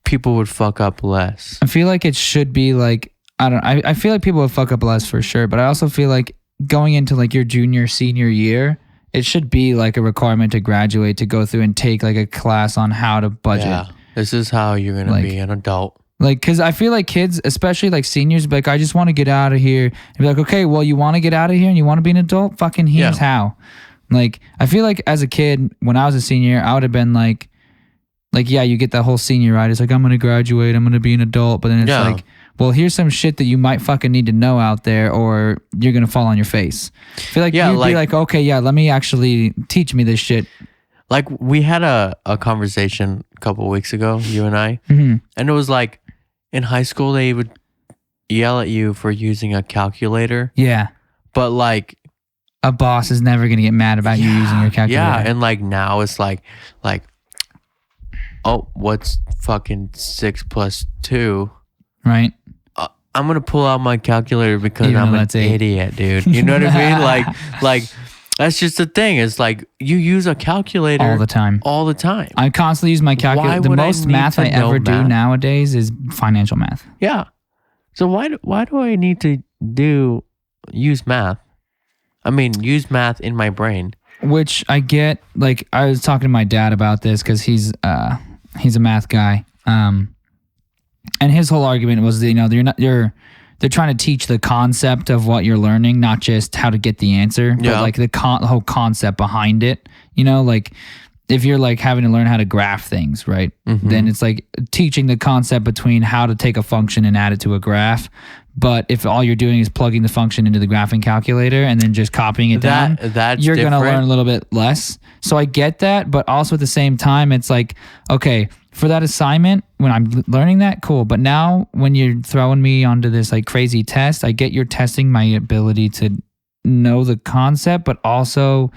people would fuck up less. I feel like it should be like. I feel like people would fuck up less for sure, but I also feel like going into like your senior year, it should be like a requirement to graduate to go through and take like a class on how to budget. Yeah, this is how you're going to be an adult. Like, cause I feel like kids, especially like seniors, be like, I just want to get out of here. And be like, okay, well, you want to get out of here and you want to be an adult? Fucking here's how. Like, I feel like as a kid, when I was a senior, I would have been like, yeah, you get that whole senior ride. It's like, I'm going to graduate. I'm going to be an adult. But then it's like, well, here's some shit that you might fucking need to know out there or you're going to fall on your face. I feel like you'd be like, okay, let me actually teach me this shit. Like we had a conversation a couple of weeks ago, you and I, and it was like in high school, they would yell at you for using a calculator. Yeah. But like a boss is never going to get mad about you using your calculator. Yeah. And like now it's like, oh, what's fucking 6 + 2? Right. I'm gonna pull out my calculator because Even I'm though an that's 8. idiot, dude. You know what I mean? Like that's just the thing. It's like you use a calculator All the time. All the time. I constantly use my Why calculator. The would I most need math to I know ever do math? nowadays is financial math. Yeah. So why do I need to use math? I mean, use math in my brain. Which I get. Like, I was talking to my dad about this because he's a math guy. And his whole argument was that, they're trying to teach the concept of what you're learning, not just how to get the answer, but like the whole concept behind it. Like if you're like having to learn how to graph things, right? Mm-hmm. Then it's like teaching the concept between how to take a function and add it to a graph. But if all you're doing is plugging the function into the graphing calculator and then just copying it down, you're going to learn a little bit less. So I get that, but also at the same time, it's like, okay, for that assignment, when I'm learning that, cool. But now when you're throwing me onto this like crazy test, I get you're testing my ability to know the concept, but also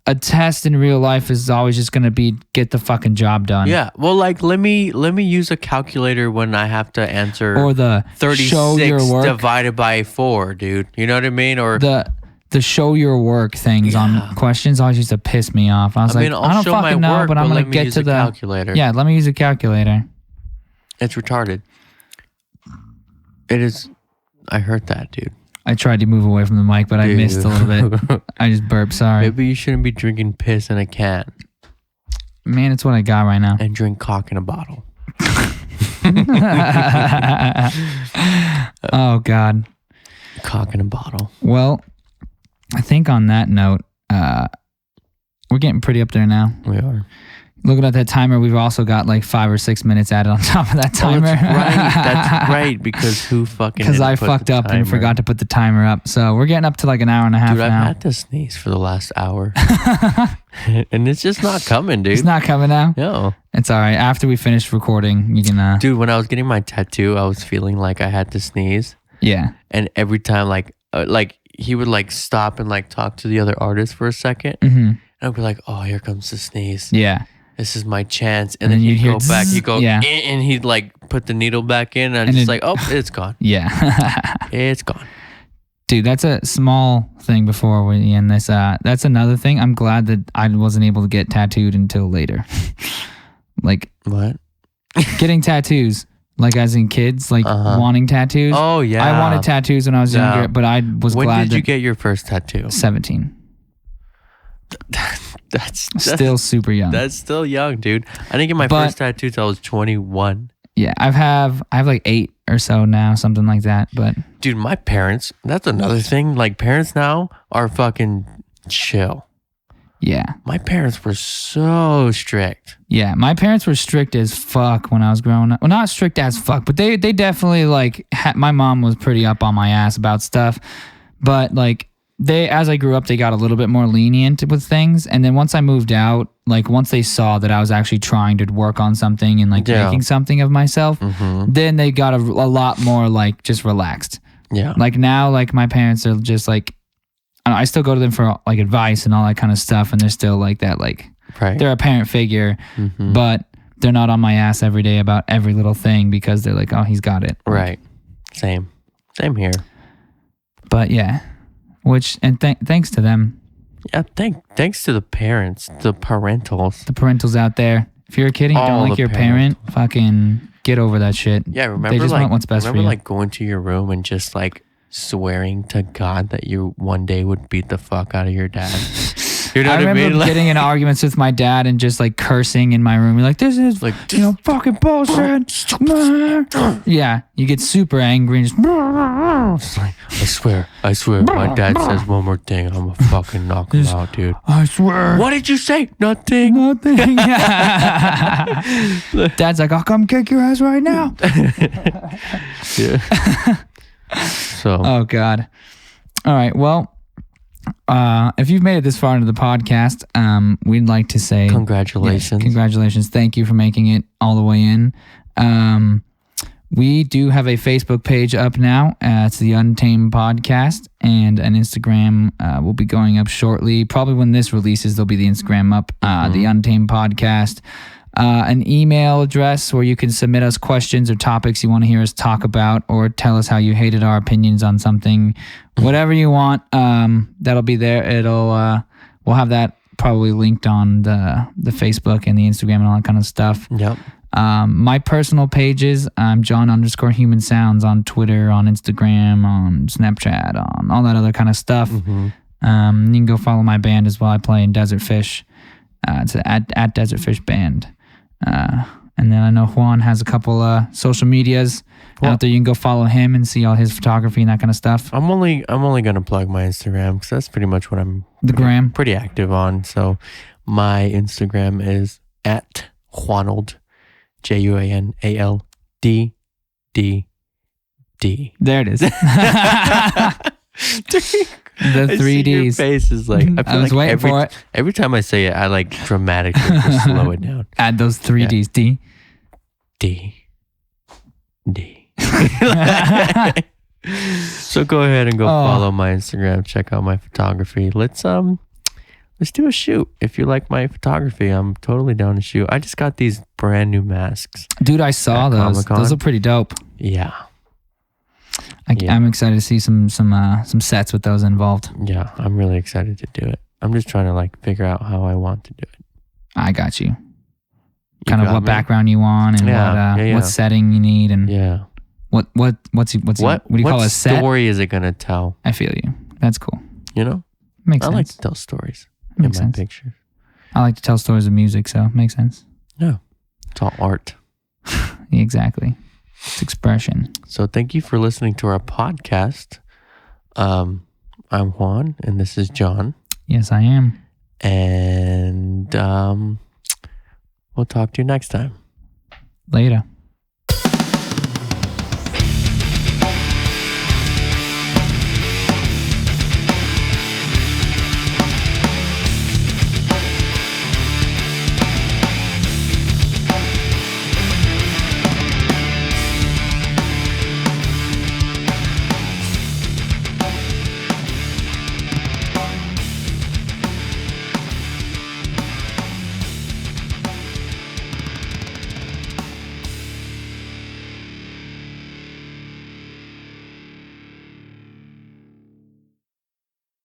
a test in real life is always just going to be get the fucking job done. Yeah. Well, like let me use a calculator when I have to answer or the 36 show your work divided by 4, dude. You know what I mean? Or the show your work things on questions always used to piss me off. I don't show my fucking know, work, but I'm going let to me get use to a the calculator. Yeah, let me use a calculator. It's retarded. It is. I heard that, dude. I tried to move away from the mic, but I missed a little bit. I just burped. Sorry. Maybe you shouldn't be drinking piss in a can. Man, it's what I got right now. And drink cock in a bottle. Oh, God. Cock in a bottle. Well, I think on that note, we're getting pretty up there now. We are. Looking at that timer, we've also got like 5 or 6 minutes added on top of that timer. That's right. Because who fucking? Because I fucked up and forgot to put the timer up. So we're getting up to like an hour and a half now. Dude, I've had to sneeze for the last hour, and it's just not coming, dude. It's not coming now. No, it's all right. After we finish recording, you can. Dude, when I was getting my tattoo, I was feeling like I had to sneeze. Yeah. And every time, like he would like stop and like talk to the other artist for a second, mm-hmm. and I'd be like, "Oh, here comes the sneeze." Yeah. This is my chance. And then he'd go back. He'd go, yeah. And he'd like put the needle back in. And I'm just like, oh, it's gone. Yeah. It's gone. Dude, that's a small thing before we end this. That's another thing. I'm glad that I wasn't able to get tattooed until later. Like, what? Getting tattoos. Like as in kids, like wanting tattoos. Oh, yeah. I wanted tattoos when I was younger, but I was glad. When did you get your first tattoo? 17. That's still super young. That's still young, dude. I didn't get my first tattoo till I was 21. Yeah, I have like 8 or so now, something like that. But dude, my parents, that's another thing. Like parents now are fucking chill. Yeah. My parents were so strict. Yeah, my parents were strict as fuck when I was growing up. Well, not strict as fuck, but they definitely like my mom was pretty up on my ass about stuff. But like as I grew up, they got a little bit more lenient with things. And then once I moved out, like once they saw that I was actually trying to work on something and like making something of myself, then they got a lot more like just relaxed. Yeah. Like now, like my parents are just like, I still go to them for like advice and all that kind of stuff. And they're still like that, like they're a parent figure, but they're not on my ass every day about every little thing because they're like, oh, he's got it. Right. Same here. But yeah. Thanks to them. Yeah, thanks to the parents, the parentals out there. If you're a kid and you don't like your parent, fucking get over that shit. Yeah, remember they just want what's best for you. Like going to your room and just like swearing to God that you one day would beat the fuck out of your dad. You know I what I remember mean? getting in arguments with my dad and just like cursing in my room. You're like, this is like fucking bullshit. Yeah, you get super angry and just. It's like, I swear, my dad says one more thing, I'm gonna fucking knock him out, dude. I swear. What did you say? Nothing. Dad's like, I'll come kick your ass right now. Yeah. So. Oh God. All right. Well. If you've made it this far into the podcast, we'd like to say congratulations. Yes, congratulations. Thank you for making it all the way in. We do have a Facebook page up now. It's the Untamed Podcast, and an Instagram will be going up shortly. Probably when this releases, there'll be the Instagram up, the Untamed Podcast. an email address where you can submit us questions or topics you want to hear us talk about, or tell us how you hated our opinions on something, whatever you want. That'll be there. We'll have that probably linked on the Facebook and the Instagram and all that kind of stuff. Yep. My personal pages, I'm John_Human Sounds on Twitter, on Instagram, on Snapchat, on all that other kind of stuff. Mm-hmm. You can go follow my band as well. I play in Desert Fish. It's at Desert Fish Band. And then I know Juan has a couple social medias out there. You can go follow him and see all his photography and that kind of stuff. I'm only gonna plug my Instagram because that's pretty much what I'm pretty active on. So my Instagram is at Juanold, JUANALDDD. There it is. The 3 Ds. Your face is like, I was waiting for it. Every time I say it, I like dramatically just slow it down. Add those 3 Ds. D. So go ahead and go follow my Instagram. Check out my photography. Let's do a shoot. If you like my photography, I'm totally down to shoot. I just got these brand new masks. Dude, I saw those. Comic-Con. Those are pretty dope. Yeah. I'm excited to see some sets with those involved. Yeah, I'm really excited to do it. I'm just trying to like figure out how I want to do it. I got you. Kind of what background you want and what setting you need and what do you call a set? What story is it gonna tell? I feel you. That's cool. You know, makes sense. I like to tell stories Makes in my sense. pictures. I like to tell stories of music, so it makes sense. Yeah, it's all art. Exactly. It's expression. So thank you for listening to our podcast. I'm Juan, and this is John. Yes, I am. And we'll talk to you next time. Later.